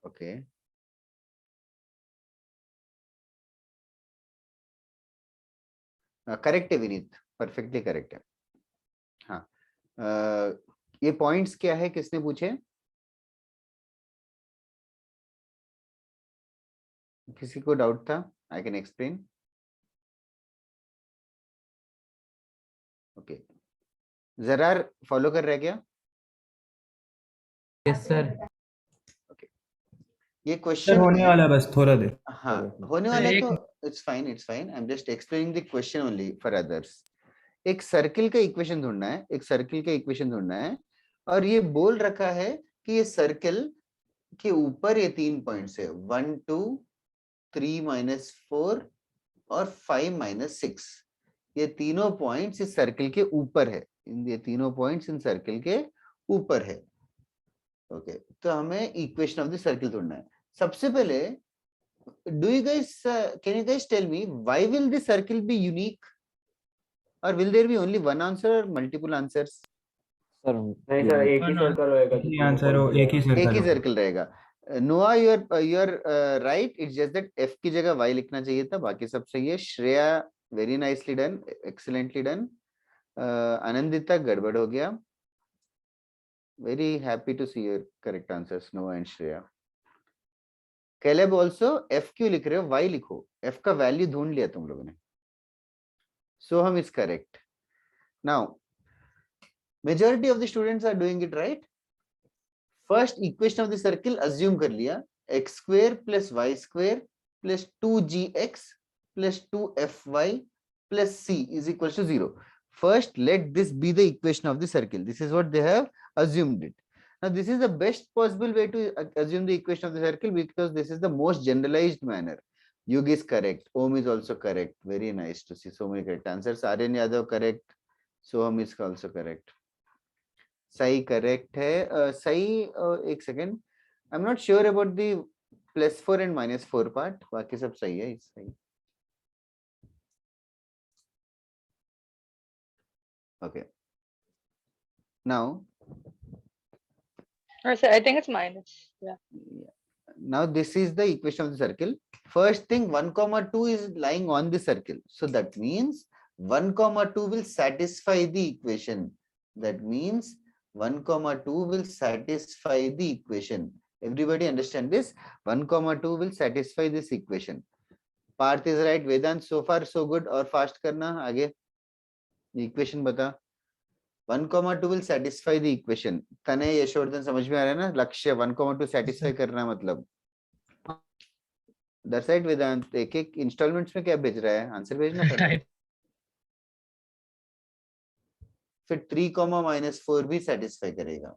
ओके करेक्ट है विनीत, परफेक्टली करेक्ट है। हाँ ये पॉइंट्स क्या है, किसने पूछे? किसी को डाउट था? I can explain. Okay Zarar follow कर रहा है क्या? Yes sir. ये सर क्वेश्चन होने वाला है, बस थोड़ा देर। हाँ होने वाला है तो it's fine I am just explaining the question only for others. एक सर्किल का इक्वेशन ढूंढना है, एक सर्किल का इक्वेशन ढूंढना है, और ये बोल रखा है कि ये सर्किल के ऊपर ये 3 पॉइंट्स है 1 2 3 -4 और 5 -6। ये तीनों पॉइंट्स इस सर्किल के ऊपर है, ये तीनों पॉइंट्स इन सर्किल के ऊपर है। ओके तो हमें इक्वेशन ऑफ द सर्किल ढूंढना है। सबसे पहले do you guys can you guys tell me why will the circle be unique, or will there be only one answer or multiple answers? Sir नहीं सर, एक ही circle होएगा। एक ही answer हो, एक ही सर्कल रहेगा। Noah you are right, it's just that f की जगह y लिखना चाहिए था, बाकी सब सही है। Shreya very nicely done, excellently done. Anandita गड़बड़ हो गया। Very happy to see your correct answers Noah and Shreya. Caleb also f क्यों लिख रहे हो, y लिखो, f का वैल्यू ढूंढ लिया तुम लोगों ने। Soham is correct. Now, majority of the students are doing it right. First equation of the circle assume कर लिया, x square plus y square plus 2gx plus 2fy plus c is equal to 0. First, let this be the equation of the circle. This is what they have assumed it. Now, this is the best possible way to assume the equation of the circle because this is the most generalized manner. Yug is correct. Om is also correct. Very nice to see so many correct answers. Aryan Yadav correct. Soham is also correct. Sai correct hai. Sai, एक second. I'm not sure about the +4 and -4 part. बाकी सब सही है. सही. Okay. Now. Or I think it's minus. Yeah. Now this is the equation of the circle. First thing 1, 2 is lying on the circle. So that means 1, 2 will satisfy the equation. That means 1, 2 will satisfy the equation. Everybody understand this? 1, 2 will satisfy this equation. Parth is right. Vedant, so far so good. और fast करना आगे. Equation बता. 1, 2 will satisfy the equation. तने यशवर्धन समझ में आ रहा है ना? लक्ष्य 1, 2 satisfy करना मतलब. That's right वेदांत. एक इंस्टॉलमेंट्स में क्या भेज रहा है? आंसर भेजना पड़ेगा. फिर 3, -4 भी satisfy करेगा.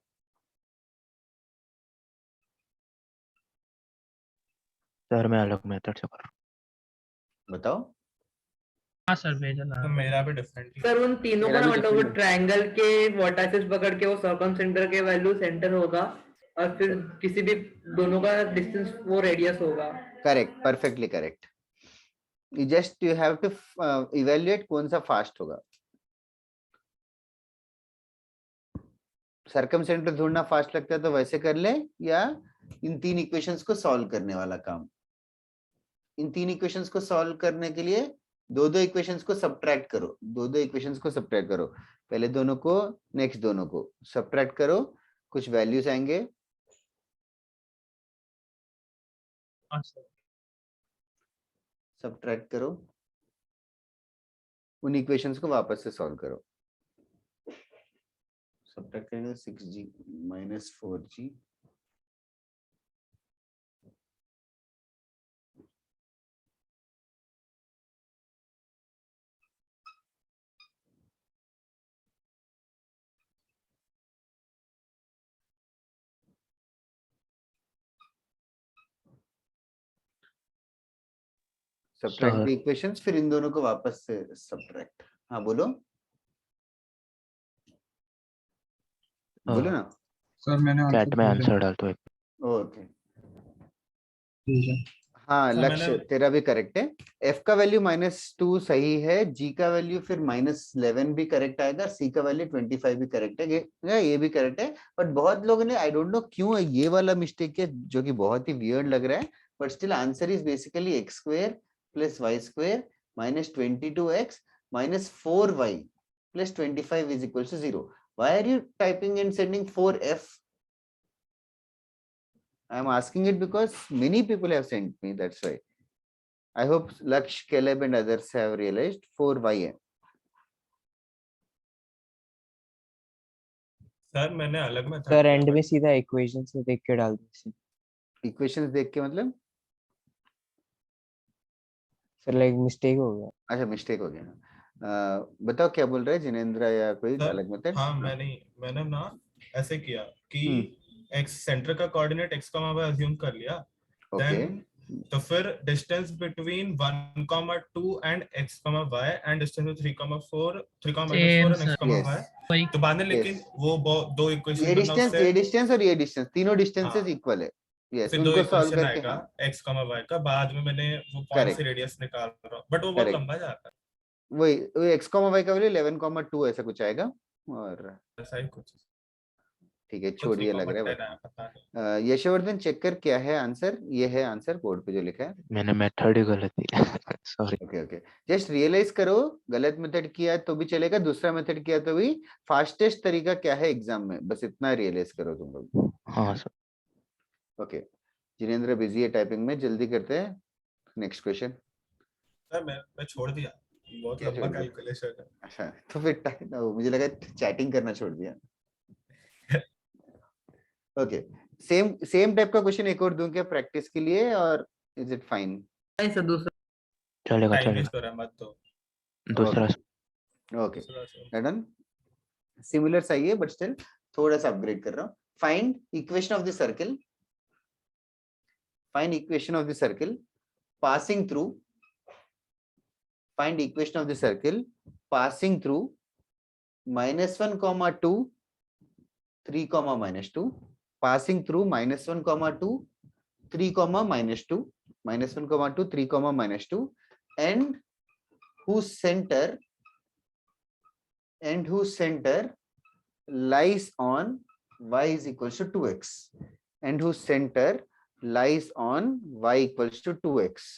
सर मैं अलग मेथड से कर रहा हूँ. बताओ. हाँ सर भेजा ना. तो मेरा भी डिफरेंट. सर उन तीनों का मतलब वो ट्रायंगल के वर्टाइसेस पकड़ के वो सर्कम सेंटर के वैल्यू सेंटर होगा और फिर किसी भी दोनों का डिस्टेंस वो रेडियस होगा. Correct, perfectly correct. you have to evaluate कौन सा फास्ट होगा. सर्कम सेंटर ढूंढना फास्ट लगता है तो वैसे कर ले, या इन 3 इक्वेशंस को सॉल्व करने वाला काम. इन 3 इक्वेशंस को सॉल्व करने के लिए दो इक्वेशंस को सब्ट्रैक्ट करो. दो इक्वेशंस को सब्ट्रैक्ट करो. पहले दोनों को, नेक्स्ट दोनों को सब्ट्रैक्ट करो. कुछ वैल्यूज आएंगे. सब्ट्रैक्ट करो. उन इक्वेशंस को वापस से सॉल्व करो. सब्ट्रैक्ट करेंगे 6g -4g subtract the equations. फिर इन दोनों को वापस से सब्ट्रैक्ट. हाँ बोलो. बोलो ना. सर मैंने चैट में आंसर डाल दो. ओके. हाँ सर लक्ष्य मैंने तेरा भी करेक्ट है। एफ का वैल्यू -2 सही है, जी का वैल्यू फिर -11 भी करेक्ट आएगा, सी का वैल्यू 25 भी करेक्ट है, ये भी करेक्ट है। बट बहुत लोगों ने आई डोंट नो क्यों ये वाला मिस्टेक है जो कि बहुत ही वियर्ड लग रहा है, but still answer is basically x² + y² -22x -4y + 25 is equals to 0. Why are you typing and sending 4f? I am asking it because many people have sent me, that's why. I hope Laksh, Caleb and others have realized 4y है। Sir मैंने अलग में sir and में सीधा equation से देख के डाल दी। इक्वेशंस देख के मतलब सर लाइक मिस्टेक हो गया। अच्छा मिस्टेक हो गया। बताओ क्या बोल रहे हैं जिनेंद्र या कोई सर अलग मेथड? हाँ मैंने ना ऐसे किया कि हम्म। x सेंटर का कोऑर्डिनेट x, y अज्यूम कर लिया। ओके देन तो फिर distance between 1,2 and x, y and distance 3,4 same and x, sir yes y तो बाद में लेकिन वो दो इक्वेशन ये बनना उससे डिस्टेंस और ये डिस्टेंस तीनों डिस्टेंसेस हाँ इक्वल है। यस फिर दो उनको सॉल्व इक्वेशन करके आएगा हाँ x, y का। बाद में मैंने वो पॉइंट से करेक्ट रेडियस निकाल रहा हूँ बट वो बहुत करेक्ट लंबा जाता वही x, y का वैल्यू 11,2 ऐसा कुछ आएगा। और है ऐसा ही कुछ ठीक है तो छोड़ दिया लग रहा है 3,10 आया पता नहीं। यशवर्धन चेक कर क्या है आंसर, ये है आंसर बोर्ड पे जो लिखा है। मैंने मेथड ही गलत दिया sorry. Okay okay just realise करो, गलत मेथड किया तो भी चलेगा, दूसरा मेथड किया तो भी। फास्टेस्ट तरीका क्या है एग्जाम में, बस इतना रियलाइज करो तुम लोग। हाँ सर। ओके जिनेंद्र बिजी है टाइपिंग में, जल्दी करते हैं नेक्स्ट क्वेश्चन। सर मैं छोड़ दिया, बहुत क्या लंबा छोड़ दिया? कैलकुलेशन है। अच्छा तो फिर मुझे लगा चैटिंग करना छोड़ दिया। ओके सेम टाइप का क्वेश्चन एक और दूं क्या प्रैक्टिस के लिए, और इज इट फाइन? नहीं सर दूसरा चलेगा टाइम चलेगा वेस्ट हो रहा है मत तो दूसरा ओके डन। सिमिलर सही है बट स्टिल थोड़ा सा अपग्रेड कर रहा हूँ। Find equation of the circle, find equation of the circle passing through, find equation of the circle passing through -1, -2, 3, -2, passing through -1, -2, 3, -2, -1, -2, 3, -2, and whose center lies on y is equals to 2x, and whose center lies on y equals to 2x.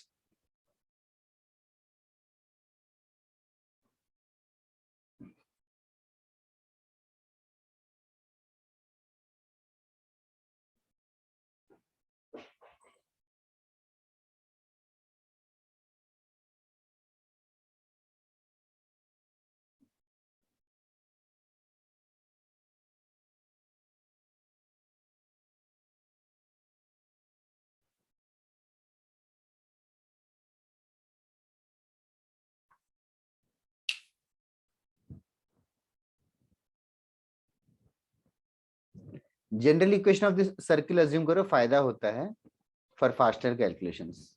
General equation of this circle assume करो, फायदा होता है for faster calculations.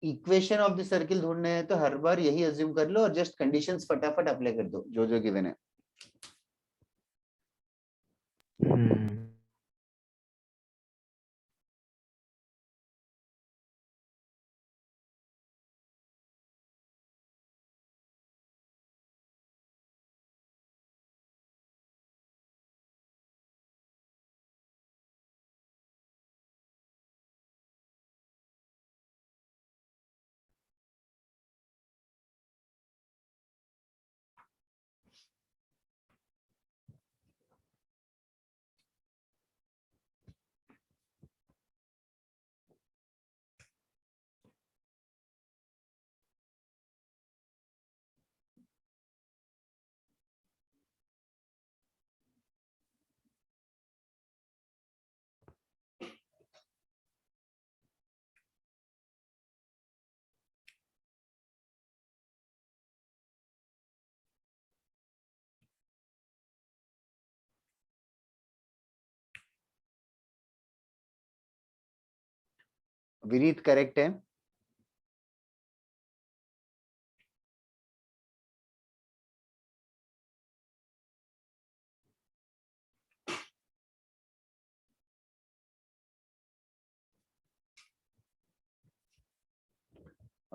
Equation of the circle ढूंढने हैं तो हर बार यही assume कर लो और जस्ट कंडीशंस फटाफट अप्लाई कर दो जो गिवन है। विनीत करेक्ट है।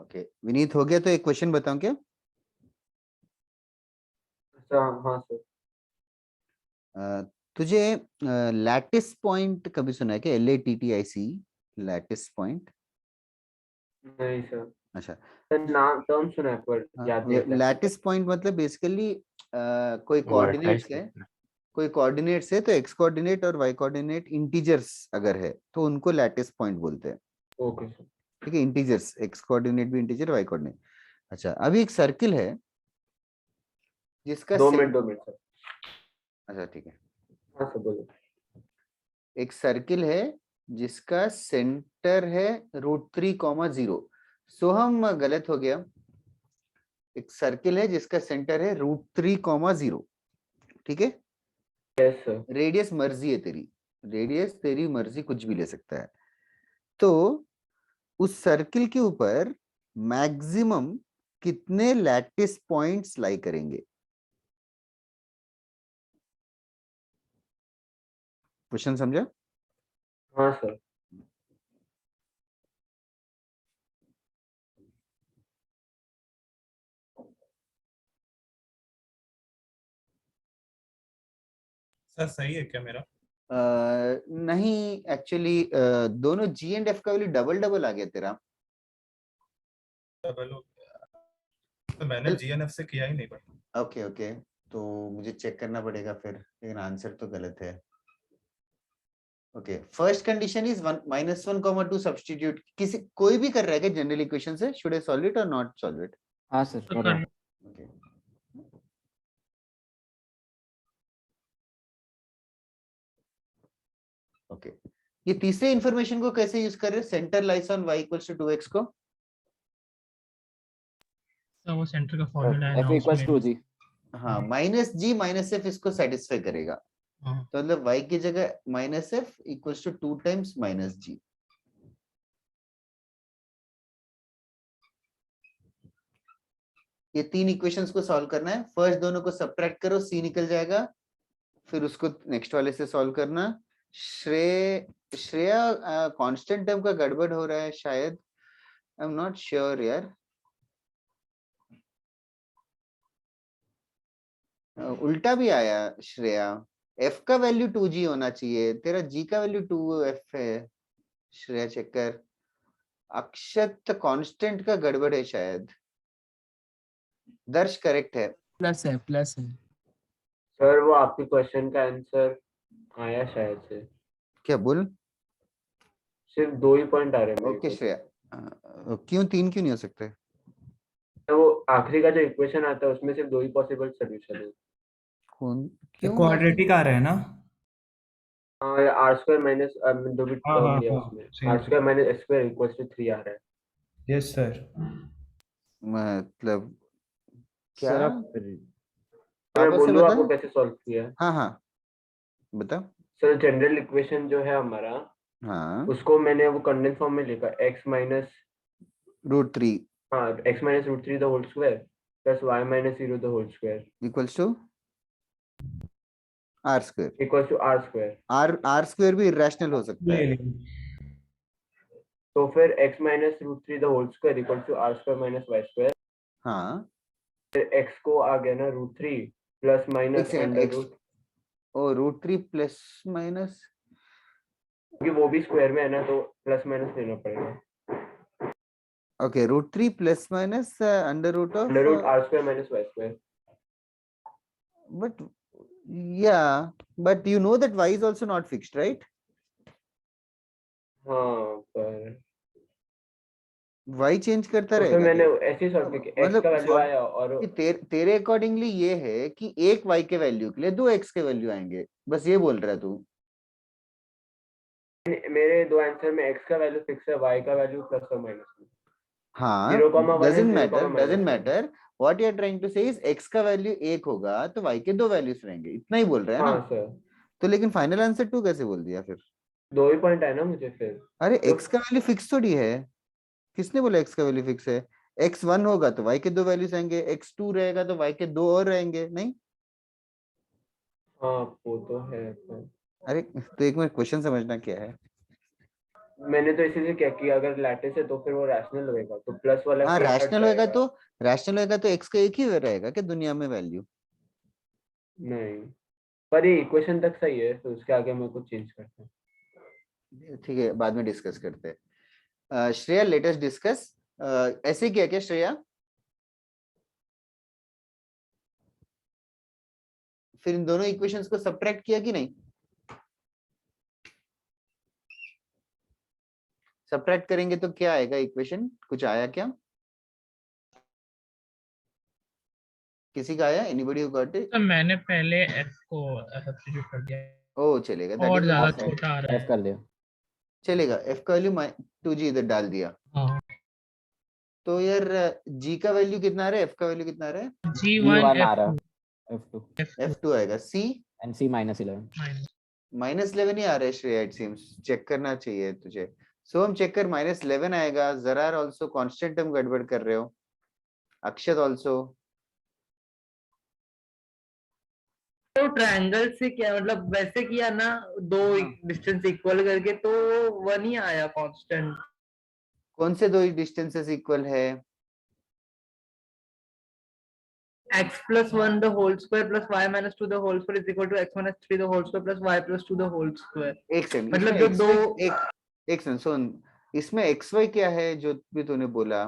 ओके विनीत हो गया, तो एक क्वेश्चन बताऊं क्या? हाँ सर। तुझे लैटिस पॉइंट कभी सुना है क्या? LATTIC, lattice point? नहीं सर। अच्छा, सर नाम टर्म सुना है पर याद नहीं exactly। लैटिस पॉइंट मतलब बेसिकली कोई कोऑर्डिनेट्स है, कोई कोऑर्डिनेट्स है, तो एक्स कोऑर्डिनेट और वाई कोऑर्डिनेट इंटीजर्स अगर है तो उनको लैटिस पॉइंट बोलते हैं। Okay sir. ठीक है, इंटीजर्स, एक्स कोऑर्डिनेट भी इंटीजर, वाई कोऑर्डिनेट। अच्छा, अभी एक सर्किल है जिसका 2 मिनट सर। अच्छा ठीक है, हाँ सर बोलो। एक सर्किल है जिसका सेंटर है √3,0। सो हम गलत हो गया। एक सर्किल है जिसका सेंटर है √3,0। ठीक है, यस सर। रेडियस मर्जी है तेरी, रेडियस तेरी मर्जी कुछ भी ले सकता है। तो उस सर्किल के ऊपर मैक्सिमम कितने लैटिस पॉइंट्स लाई करेंगे? क्वेश्चन समझा? हाँ सर। सर सही है क्या मेरा? नहीं एक्चुअली दोनों G एंड F का वैल्यू डबल डबल आ गया तेरा। डबल हो गया तो मैंने GNF से किया ही नहीं बट ओके ओके, तो मुझे चेक करना पड़ेगा फिर, लेकिन आंसर तो गलत है। Okay, first condition is -1,2 substitute. किसी कोई भी कर रहा है क्या जनरल इक्वेशन से? शुड आई सॉल्व इट और नॉट सॉल्व इट? हाँ सर कर रहा हूँ। ओके, ओके, ये तीसरे इंफॉर्मेशन को कैसे यूज कर रहे हैं? Centre lyase on y = 2x को। तो वो सेंटर का फॉर्मूला है F ना equals to G। हाँ, -G -F इसको सेटिस्फाई करेगा। हाँ। तो मतलब y की जगह -F = 2 टाइम्स -G। ये तीन इक्वेशंस को सॉल्व करना है। फर्स्ट दोनों को सबट्रैक्ट करो, C निकल जाएगा, फिर उसको नेक्स्ट वाले से सॉल्व करना। श्रेया कांस्टेंट टर्म का गड़बड़ हो रहा है शायद, आई एम नॉट श्योर यार। उल्टा भी आया श्रेया, F का वैल्यू 2G होना चाहिए, तेरा G का वैल्यू 2F है। श्रेया चेक कर। अक्षत कांस्टेंट का गड़बड़ है शायद। दर्श करेक्ट है। प्लस है सर वो आपके क्वेश्चन का आंसर आया शायद से। क्या बोल? सिर्फ 2 ही पॉइंट आ रहे हैं। ओके श्रेया, क्यों 3 क्यों नहीं हो सकते? वो आखिरी का जो इक्वेशन आता है उसमें सिर्फ 2 ही पॉसिबल सॉल्यूशन है। कौन क्यों? क्वाड्रेटिक आ रहा है ना? हाँ r² माइनस दो भी हाँ, टर्म हाँ, लिया हाँ, उसमें, same, r² minus s² equals to 3 आ रहा है। Yes sir. मतलब क्या? सर आप मैं वापस से बोलूँ बता। आपको कैसे सॉल्व किया? हाँ हाँ बता। सर जनरल इक्वेशन जो है हमारा, हाँ, उसको मैंने वो कंडेंस फॉर्म में लिखा x माइनस √3 हाँ x minus √3 the whole square plus y minus 0 the whole square equals to r²। Equals to r²। r² भी इरेशनल हो सकता है। तो फिर x minus √3 the whole square equals to r² minus y²। हाँ, फिर x को आ गया ना √3 प्लस माइनस अंडर रूट, और √3 प्लस माइनस, क्योंकि वो भी स्क्वायर में है ना तो प्लस माइनस लेना पड़ेगा। Okay, √3 plus minus under root r² minus y²। but yeah, but you know that y is also not fixed, right? हाँ पर y चेंज करता तो फिर रहेगा मैंने क्या? ऐसे ही सॉल्व किया, x का वैल्यू आया और तेरे अकॉर्डिंगली ये है कि एक y के वैल्यू के लिए 2 x के वैल्यू आएंगे, बस ये बोल रहा है तू। मेरे दो आंसर में x का वैल्यू फिक्स है, y का वैल्यू प्लस और माइनस। हाँ, 0,1 doesn't matter what you are trying to say is x का वैल्यू 1 होगा तो y के 2 वैल्यूज रहेंगे, इतना ही बोल रहे हैं हाँ ना? सर। तो लेकिन फाइनल आंसर 2 कैसे बोल दिया फिर? 2 ही पॉइंट है ना मुझे फिर। अरे तो x का वैल्यू फिक्स थोड़ी है। किसने बोला x का वैल्यू फिक्स है? x 1 होगा तो y के 2 वैल्यूज आएंगे, x 2 रहेगा तो y के 2 और रहेंगे, नहीं? हाँ वो तो है। अरे तो एक मिनट, क्वेश्चन समझना क्या है। मैंने तो इसीलिए क्या किया, अगर लैटिस है तो फिर वो रैशनल होएगा, तो प्लस वाला हाँ फिर हट रैशनल होएगा जाएगा। तो x का एक ही रहेगा क्या दुनिया में वैल्यू? नहीं, पर ये इक्वेशन तक सही है, तो उसके आगे मैं कुछ चेंज करता हूँ। ठीक है, बाद में डिस्कस करते हैं। Shreya latest discuss. ऐसे किया क्या श्रेया? फिर इन दोनों इक्वेशंस को सब्ट्रैक्ट किया कि नहीं? सब्ट्रैक्ट करेंगे तो क्या आएगा इक्वेशन? कुछ आया क्या? किसी का आया? Anybody who got it? तो मैंने पहले f को सब्स्टिट्यूट कर दिया ओ चलेगा, दैट और इज ज्यादा छोटा आ रहा F है। कर दिया। चलेगा। f का वैल्यू 2g इधर डाल दिया। हाँ तो यार g का वैल्यू कितना आ रहा है, f का वैल्यू कितना आ रहा है? G1 आ रहा है, F2 f2 आएगा। c and C -11 -11 ही आ रहा है श्रेया, इट सीम्स। चेक करना चाहिए तुझे। सो हम चेक कर, -11 आएगा। जरा ऑल्सो कांस्टेंट टर्म गड़बड़ कर रहे हो। अक्षत ऑल्सो। तो ट्रायंगल से क्या मतलब, वैसे किया ना, दो डिस्टेंस इक्वल करके, तो 1 ही आया कांस्टेंट। कौन से दो डिस्टेंसेस इक्वल है? x plus 1 the whole square plus y minus 2 the whole square is equal to x minus 3 the whole square plus y plus 2 the whole square। एक सेकंड, मतलब इसमें जो दो एक सेकंड सुन, इसमें xy क्या है जो भी तूने बोला?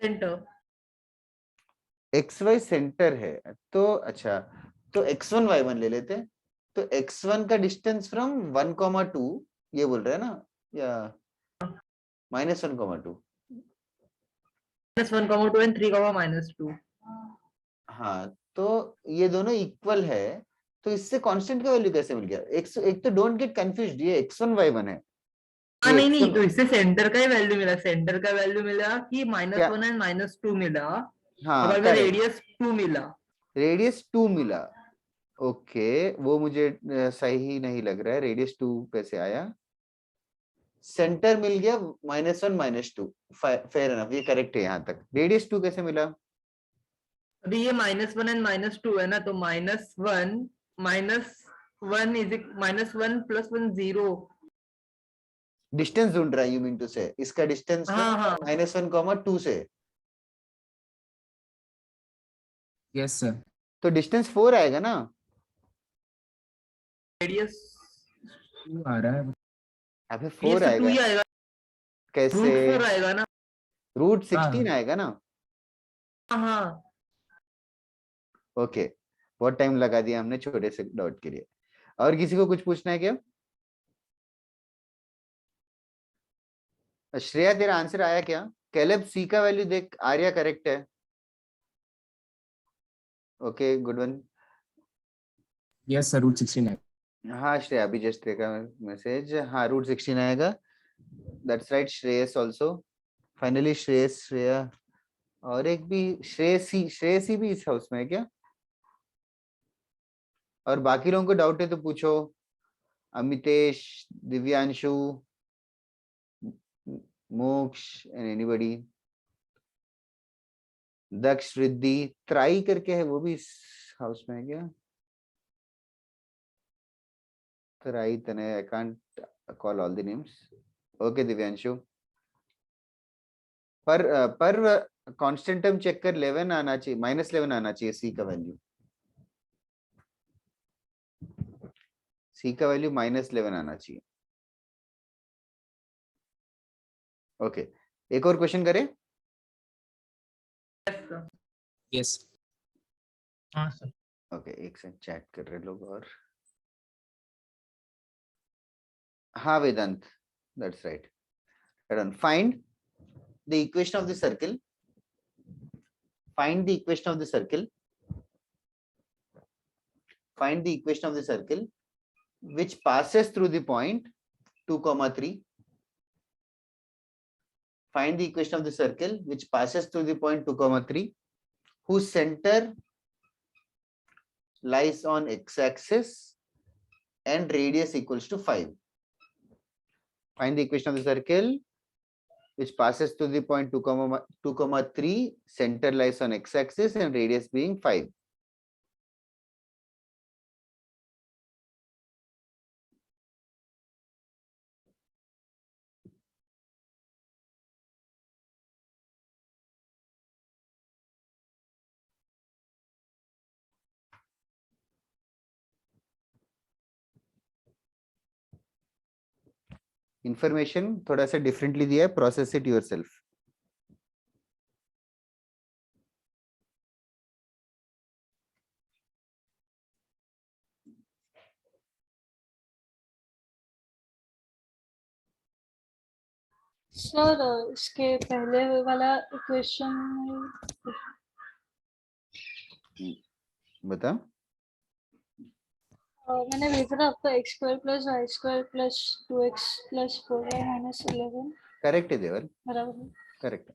सेंटर, xy सेंटर है। तो अच्छा, तो x1 y1 ले लेते हैं। तो x1 का डिस्टेंस फ्रॉम 1,2 ये बोल रहे हैं ना, या -1,2? -1,2 and 3,-2। हाँ, तो ये दोनों इक्वल है, तो इससे कांस्टेंट का वैल्यू कैसे मिल गया? एक तो डोंट गेट कंफ्यूज्ड, ये x1 y1 है। हाँ नहीं, तो इससे सेंटर का ही वैल्यू मिला। सेंटर का वैल्यू मिला कि -1 एंड -2 मिला। हाँ, और रेडियस 2 मिला। रेडियस 2 मिला। ओके, वो मुझे सही नहीं लग रहा है। रेडियस 2 कैसे आया? सेंटर मिल गया -1 -2। फेयर एनफ, ये करेक्ट है यहाँ तक। रेडियस 2 कैसे मिला? अभी ये -1 एंड -2 है ना, तो -1 प्लस 1 0। डिस्टेंस ढूंढ रहा है, यू मीन टू से इसका डिस्टेंस हाँ। -1,2 से। Yes sir. तो डिस्टेंस 4 आएगा ना? रेडियस आ रहा है। अबे 4 2 ही आएगा आएगा। कैसे? √4 आएगा ना। √16 आएगा ना? हाँ। ओके, बहुत टाइम लगा दिया हमने छोटे से डॉट के लिए। और किसी को कुछ पूछना है क्या? श्रेया तेरा आंसर आया क्या? कैलेब सी का वैल्यू देख, आर्या करेक्ट है। Okay, good one. Yes sir, √16 है। हाँ श्रेया, अभी जस्ट देखा मैसेज। हाँ, √16 आएगा। That's right. Shreyas also. Finally Shreyas, Shreya और एक भी श्रेयसी भी इस हाउस में है क्या? और बाकी लोगों को डाउट है तो पूछो। अमितेश, दिव्यांशु, मोक्ष एंड एनीबॉडी। दक्ष, रिद्धि, त्राई करके है, वो भी इस हाउस में है क्या? त्राई, तनय, I can't call all the names. Okay Divyanshu. पर कांस्टेंट टर्म चेक कर, 11 आना चाहिए, -11 आना चाहिए सी का वैल्यू। सी का वैल्यू -11 आना चाहिए। ओके, एक और क्वेश्चन करें? यस। हाँ सर। ओके, एक सेकंड, चैट कर रहे लोग। और हाँ Vedant, that's right. Find the equation of the circle. Find the equation of the circle. Find the equation of the circle which passes through the point 2,3. Find the equation of the circle which passes through the point 2,3, whose center lies on x-axis and radius equals to 5. Find the equation of the circle which passes to the point 2,3, center lies on x-axis and radius being 5. Information थोड़ा सा differently दिया है, process it yourself. Sir इसके पहले वाला equation बता. मैंने भेजा था आपको x square plus y square plus 2x plus 4y minus 11. Correct है देवल, बराबर. करेक्ट.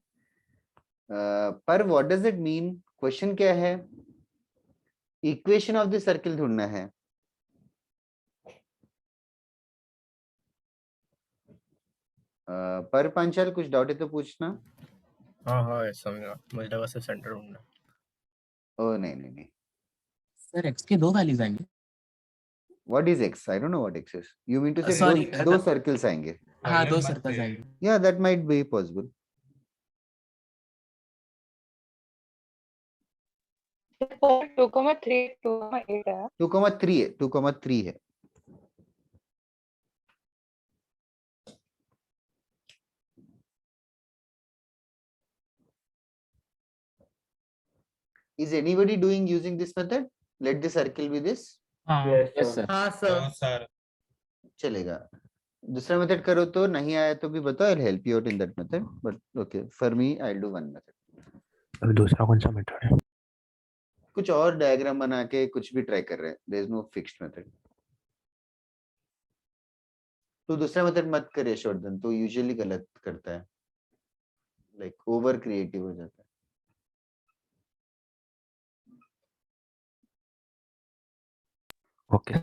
पर what does it mean? Question क्या है? इक्वेशन ऑफ द सर्किल ढूंढना है. पर पांचाल कुछ डाउट है तो पूछना. हाँ समझा, मुझे लगा सिर्फ सेंटर ढूंढना. ओ नहीं. सर x के दो वैल्यूज आएंगे. What is x? I don't know what x is. You mean to say Sorry, दो circles आएंगे? हाँ, दो सर्कल्स आएंगे. Yeah, that might be possible. 2,3, 2,8 है. 2,3 है, 2,3 है. Is anybody doing using this method? Let the circle be this. Yes, sir. हाँ sir. चलेगा. दूसरा मेथड करो तो नहीं आया तो भी बताओ. I'll help you out in that method. But okay, for me I'll do one method. अभी दूसरा कौन सा मेथड है? कुछ और डायग्राम बना के कुछ भी ट्राई कर रहे हैं. There is no fixed method. तो दूसरा मेथड मत कर यशवर्धन, तो यूजुअली गलत करता है. Like ओवर क्रिएटिव हो जाता है. ओके.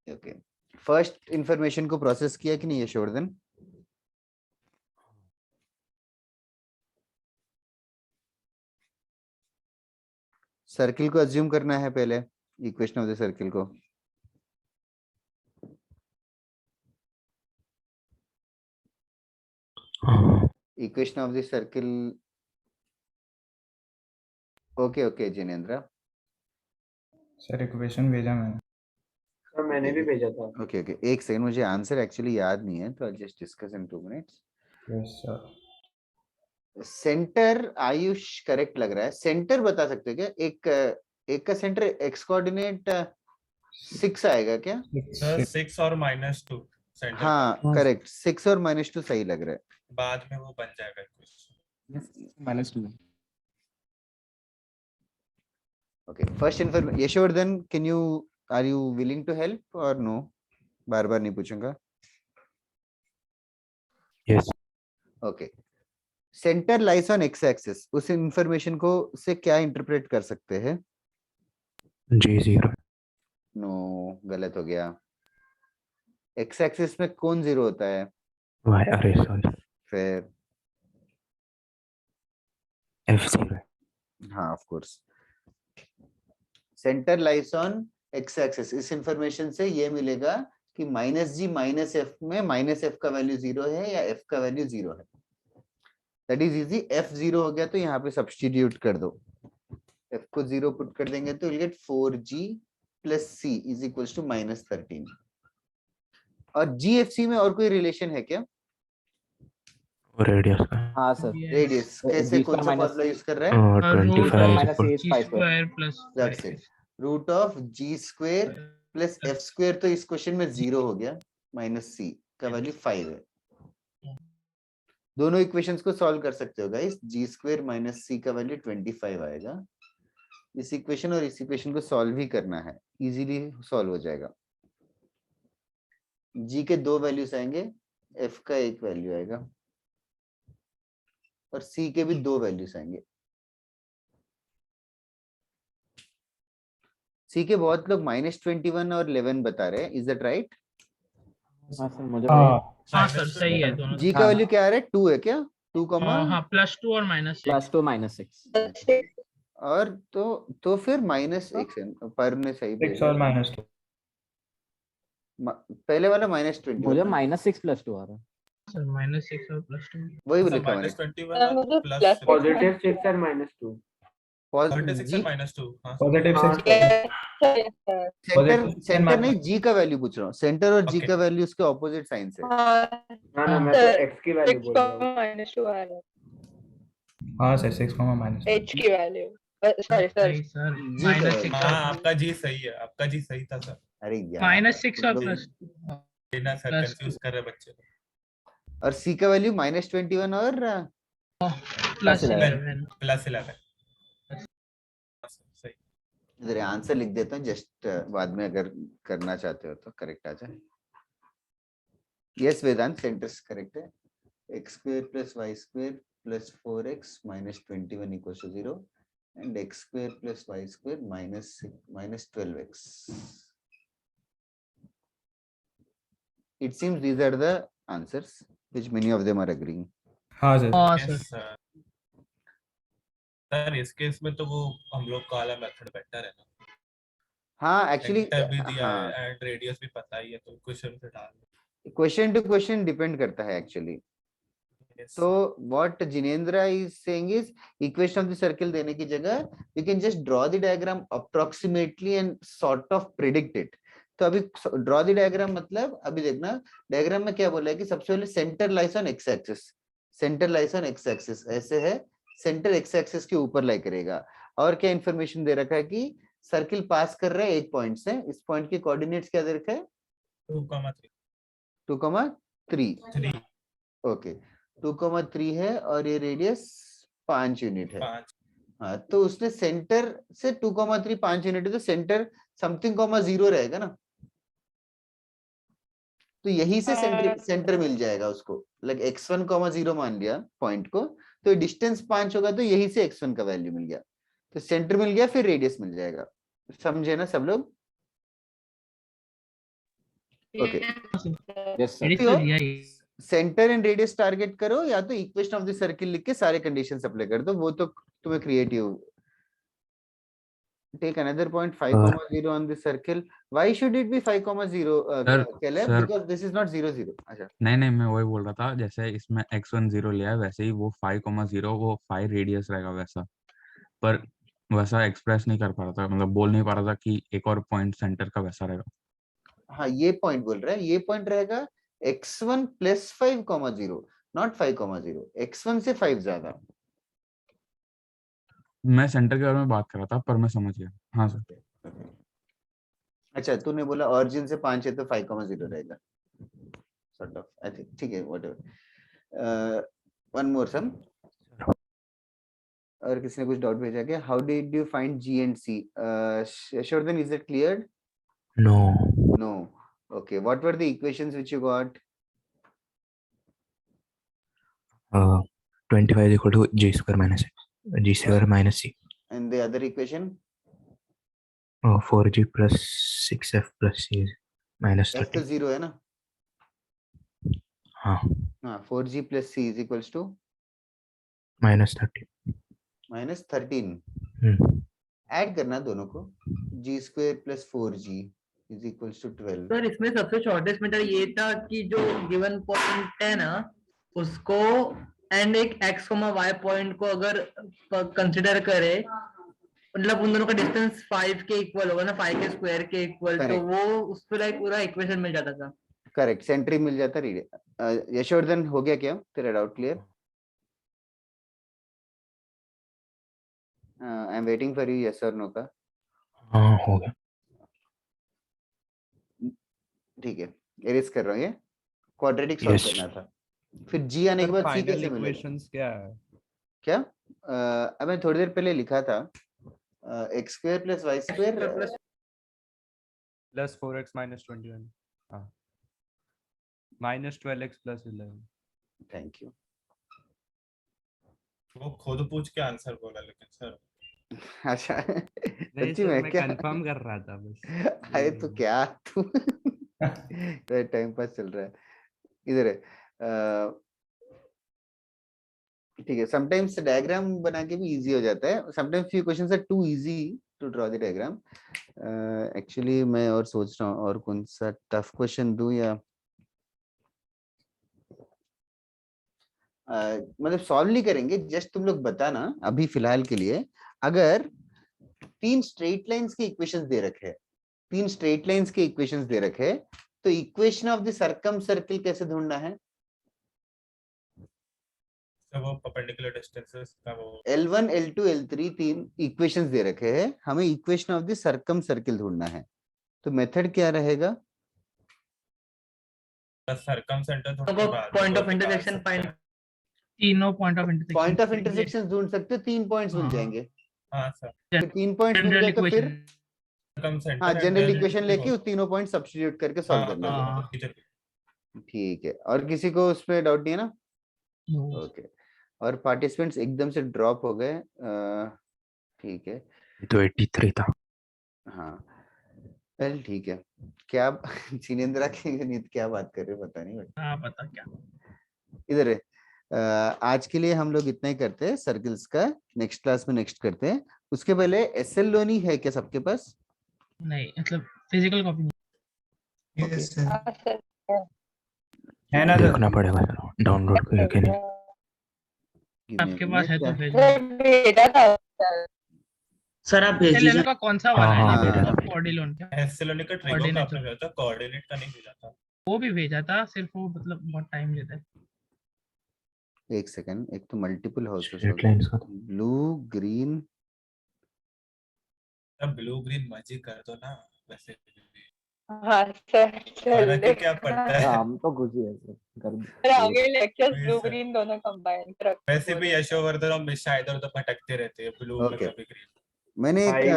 ओके. फर्स्ट इंफॉर्मेशन को प्रोसेस किया कि नहीं यशवर्धन? सर्किल को अज्यूम करना है पहले, इक्वेशन ऑफ द सर्किल को. Equation of the circle. Okay Jinendra. Sir equation भेजा मैंने. सर मैंने भी भेजा था. ओके एक सेकंड, मुझे आंसर एक्चुअली याद नहीं है तो I just discuss in 2 minutes. Yes sir. Centre Ayush correct लग रहा है. सेंटर बता सकते हो क्या? एक का सेंटर एक्स कोऑर्डिनेट 6 आएगा क्या? सर 6 और -2 सेंटर. हाँ करेक्ट, 6 और -2 सही लग रहा है. बाद में वो बन जाएगा कुछ. -2. Okay, first information. Yashvardhan, are you willing to help or no? बार नहीं पूछूंगा. Yes. Okay. Center lies on x-axis. उस इंफॉर्मेशन को से क्या इंटरप्रेट कर सकते हैं? G0. No, गलत हो गया. x-axis में कौन 0 होता है? Y. अरे सॉरी. फिर F0. हाँ of course. Centre lies on x axis. इस इंफॉर्मेशन से ये मिलेगा कि -g -f में -f का वैल्यू 0 है या f का वैल्यू 0 है. That is easy. f 0 हो गया तो यहाँ पे सब्स्टिट्यूट कर दो. f को 0 पुट कर देंगे तो will get 4g + c is equals to -13. और gfc में और कोई रिलेशन है क्या? रेडियस का. हाँ सर. रेडियस कैसे, कौन सा फॉर्मूला यूज कर रहा है? 25 root of g square plus f square. तो इस क्वेश्चन में 0 हो गया. -c का वैल्यू 5 है. दोनों इक्वेशंस को सॉल्व कर सकते हो गाइस. g स्क्वायर - c का वैल्यू 25 आएगा. इस इक्वेशन और इस इक्वेशन को सॉल्व ही करना है, इजीली सॉल्व हो जाएगा. g के 2 वैल्यूज आएंगे, f का 1 वैल्यू आएगा और c के भी 2 वैल्यूज आएंगे. c के बहुत लोग -21 और 11 बता रहे हैं. Is that right? हाँ सर मुझे. हाँ सर सही है दोनों. g का वैल्यू क्या आ रहा है? 2 है क्या? 2, हाँ +2 और -6. +2 -6. और तो फिर -1 है. पर ने सही 6 और -2. पहले वाला -20. मुझे -6 +2 आ रहा है. सर -6 और +2 वही लिखा मैंने. -21 + पॉजिटिव 6 और -2. 36 जी and -2 हाँ पॉजिटिव हाँ 6 सेंटर सेंटर नहीं, जी का वैल्यू पूछ रहा हूँ, सेंटर और जी Okay. का वैल्यू उसके ऑपोजिट साइन से। ना ना मैं तो x की वैल्यू बोल रहा हूँ। -2 आ रहा है हाँ सर 6, -2 h की वैल्यू सॉरी नहीं सर जी का -6 वैल्यू। हाँ आपका जी सही है, आपका जी सही था सर। अरे यार -6 और तुम लोग- प्लस बिना सर Plus कंफ्यूज कर रहे बच्चे को। और सी का वैल्यू -21 और प्लस +11 11 सही। इधर आंसर लिख देता हूँ, जस्ट बाद में अगर करना चाहते हो तो करेक्ट आ जाए। यस वेदांत, सेंटर करेक्ट है। x² + y² + 4x - 21 = 0 and x² + y² - 12x. It seems these are the answers which many of them are agreeing. हाँ सर हाँ Yes, सर sir. सर इस केस में तो वो हम लोग का वाला मेथड बेटर है ना। हाँ एक्चुअली सेंटर भी दिया हाँ, है एंड रेडियस भी पता ही है, तो क्वेश्चन से डाल दो। क्वेश्चन टू क्वेश्चन डिपेंड करता है actually. Yes. So what Jinendra is saying is, equation of the circle देने की जगह you can just draw the diagram approximately and sort of predict it. तो अभी draw the diagram मतलब अभी देखना डायग्राम में क्या बोला है कि सबसे पहले centre lies on x axis, centre lies on x axis ऐसे है, सेंटर एक्स एक्सिस के ऊपर लाई करेगा। और क्या इन्फॉर्मेशन दे रखा है कि सर्किल पास कर रहा है एक पॉइंट से, इस पॉइंट के कोऑर्डिनेट्स क्या दे रखा है 2,3 ओके 2,3 है और ये रेडियस 5 यूनिट है। हाँ तो उसने सेंटर से 2,3 5 यूनिट है, तो सेंटर समथिंग 0 रहेगा ना, तो यही से सेंटर मिल जाएगा उसको। लाइक x1, 0 मान लिया पॉइंट को, तो डिस्टेंस 5 होगा, तो यही से x1 का वैल्यू मिल गया, तो सेंटर मिल गया, फिर रेडियस मिल जाएगा। समझे ना सब लोग? Okay yes sir. Centre and radius target करो, या तो इक्वेशन ऑफ द सर्किल लिख के सारे कंडीशंस अप्लाई कर दो, वो तो तुम्हें creative. Take another point 5,0 on the circle. Why should it be 5,0 Caleb? sir, Because this is not 0 0. अच्छा नहीं मैं वही बोल रहा था, जैसे इसमें x1 0 लिया है वैसे ही वो 5,0 वो 5 रेडियस रहेगा वैसा, पर वैसा एक्सप्रेस नहीं कर पा रहा था, मतलब बोल नहीं पा रहा था कि एक और पॉइंट सेंटर का वैसा रहेगा। हाँ ये पॉइंट बोल रहा है, ये पॉइंट रहेगा x1 + 5,0 नॉट 5,0 x1 से 5 ज्यादा। मैं सेंटर के बारे में बात कर रहा था, पर मैं समझ गया। हाँ सर। अच्छा तूने बोला ऑरिजिन से 5 है तो 5,0 रहेगा, सॉर्ट ऑफ आई थिंक। ठीक है व्हाटएवर। वन मोर सम, और किसी ने कुछ डाउट भेजा क्या? How did you find G and C? Yashvardhan, is it clear? No. Okay. What were the equations which you got? 25 = g² - x, g² - c. And the other equation? 4g + 6f + c F तो -30. 0 है ना? हाँ 4g + c = -30. -13 add करना दोनों को, g² + 4g = 12। Sir इसमें सबसे shortest method ये था कि जो गिवन पॉइंट है ना उसको एंड एक x, y पॉइंट को अगर कंसिडर करे, मतलब उन दोनों का डिस्टेंस 5 के इक्वल होगा ना, 5 के स्क्वायर के इक्वल, तो वो उस पे लाइक पूरा इक्वेशन मिल जाता था। करेक्ट, सेंट्री मिल जाता। यशवर्धन हो गया क्या तेरा doubt clear? I am waiting for you, yes और नो का। हाँ हो गया। ठीक है, एरेज कर रहा हूँ, ये क्वाड्रेटिक सॉल्व करना था। फिर जी आने के बाद सी कैसे मिलेगा? इक्वेशंस क्या है? क्या अब मैं थोड़ी देर पहले लिखा था x² + y² प्लस 4x - 21, हाँ -12x + 11। Thank you. वो खुद पूछ के आंसर बोला लेकिन सर। अच्छा नहीं सच्ची सर, में मैं क्या? कंफर्म कर रहा था बस। अरे तो क्या तू तो टाइम पास चल रहा है इधर है। ठीक है, समटाइम्स डायग्राम बना के भी इजी हो जाता है, sometimes few questions are too easy to draw the diagram. Actually मैं और सोच रहा हूँ और कौन सा टफ क्वेश्चन दूं, या मतलब सॉल्व नहीं करेंगे, जस्ट तुम लोग बताना अभी फिलहाल के लिए। अगर 3 स्ट्रेट लाइंस के इक्वेशंस दे रखे हैं, 3 स्ट्रेट लाइंस के इक्वेशंस दे रखे हैं, तो equation of the circum circle कैसे ढूंढना है? तो वो परपेंडिकुलर डिस्टेंसेस का वो L1 L2 L3 3 इक्वेशंस दे रखे हैं, हमें equation of the circum circle ढूंढना है। तो मेथड क्या रहेगा? Circum centre point of intersection find, तीनों point of intersection, point of intersection ढूंढ सकते हो, 3 पॉइंट्स मिल जाएंगे। हाँ सर, तो 3 पॉइंट्स मिल गए तो फिर सर्कम सेंटर हाँ जनरल इक्वेशन लेके उस तीनों पॉइंट सब्स्टिट्यूट करके सॉल्व करना है। ठीक है, और किसी को उसमें डाउट नहीं है ना? ओके, और पार्टिसिपेंट्स एकदम से ड्रॉप हो गए। ठीक है, तो 83 था। हाँ चल ठीक है। क्या जिनेंद्रा के गणित क्या बात कर रहे हो पता नहीं, पता क्या इधर है। आज के लिए हम लोग इतना ही करते हैं सर्कल्स का, नेक्स्ट क्लास में नेक्स्ट करते हैं। उसके पहले एसएल लोनी है क्या सबके पास? नहीं, मतलब फिजिकल कॉपी यस सर है ना? देखना पड़ेगा डाउनलोड किया कि नहीं। आपके पास है तो भेज भेजा था सर आप भेज एसएलएन दीजिए। का कौन सा वाला हाँ, है? भेजा था। कोऑर्डिनेट का, एप्सिलॉन का ट्रिगो का आपने भेजा था, कोऑर्डिनेट का नहीं भेजा था। वो भी भेजा था, सिर्फ वो मतलब बहुत टाइम लेता है। एक सेकंड, एक तो मल्टीपल हाउसेस स्ट्रेट लाइंस का ब्लू ग्रीन, अब ब्लू ग्रीन मर्जी कर दो ना, वैसे हाँ सर फर्क चल क्या पड़ता है? हम तो खुशी है सर, कर फिर आगे लेक्चर्स ब्लू ग्रीन दोनों कंबाइन कर वैसे भी यशोवर्धन और मिश्रा इधर उधर भटकते रहते हैं, ब्लू में कभी ग्रीन। मैंने साई भी,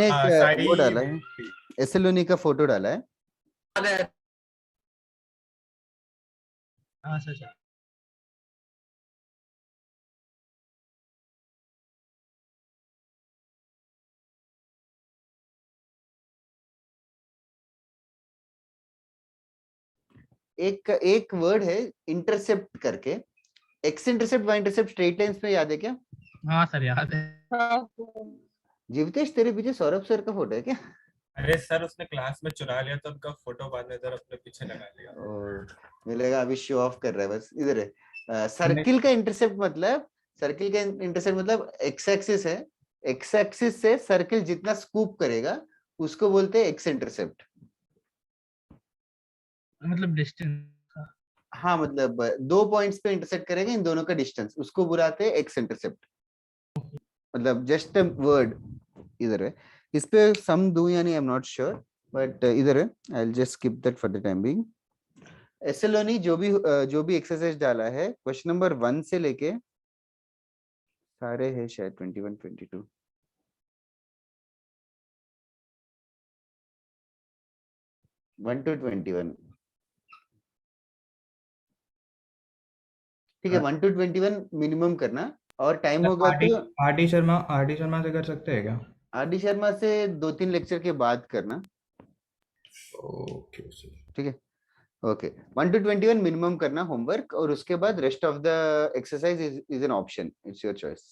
एक साई वो डाला है, एसएलओनी का फोटो डाला है। हाँ सर सर एक वर्ड है इंटरसेप्ट करके, x intercept y intercept straight lines में याद है क्या? हाँ सर याद है। जीवतेश तेरे पीछे सौरभ सर का फोटो है क्या? अरे सर उसने क्लास में चुरा लिया तो उनका फोटो बाद में इधर अपने पीछे लगा लिया। और मिलेगा अभी शो ऑफ कर रहा है बस। इधर है सर्किल का इंटरसेप्ट मतलब, सर्किल का इंटरसेप्ट मतलब एक्स एक्सिस है, एक्स एक्सिस से सर्किल जितना स्कूप करेगा उसको बोलते हैं एक्स इंटरसेप्ट। मतलब डिस्टेंस, हाँ मतलब 2 पॉइंट्स पे इंटरसेक्ट करेगा, इन दोनों का डिस्टेंस, उसको बुलाते हैं एक्स इंटरसेप्ट। मतलब जस्ट अ वर्ड। इधर है, इस पे सम दूं या नहीं I am not sure, but इधर है, I will just skip that for the time being. S L Loney जो भी एक्सरसाइज डाला है क्वेश्चन नंबर 1 से लेके सारे है शायद 21 22 1 to 21, ठीक है। 1 to 21 मिनिमम करना, और टाइम होगा तो आरडी शर्मा से कर सकते हैं क्या? आरडी शर्मा से 2-3 लेक्चर के बाद करना। ओके ठीक है, ओके। 1 to 21 मिनिमम करना होमवर्क, और उसके बाद rest of the exercise is an option, it's your choice.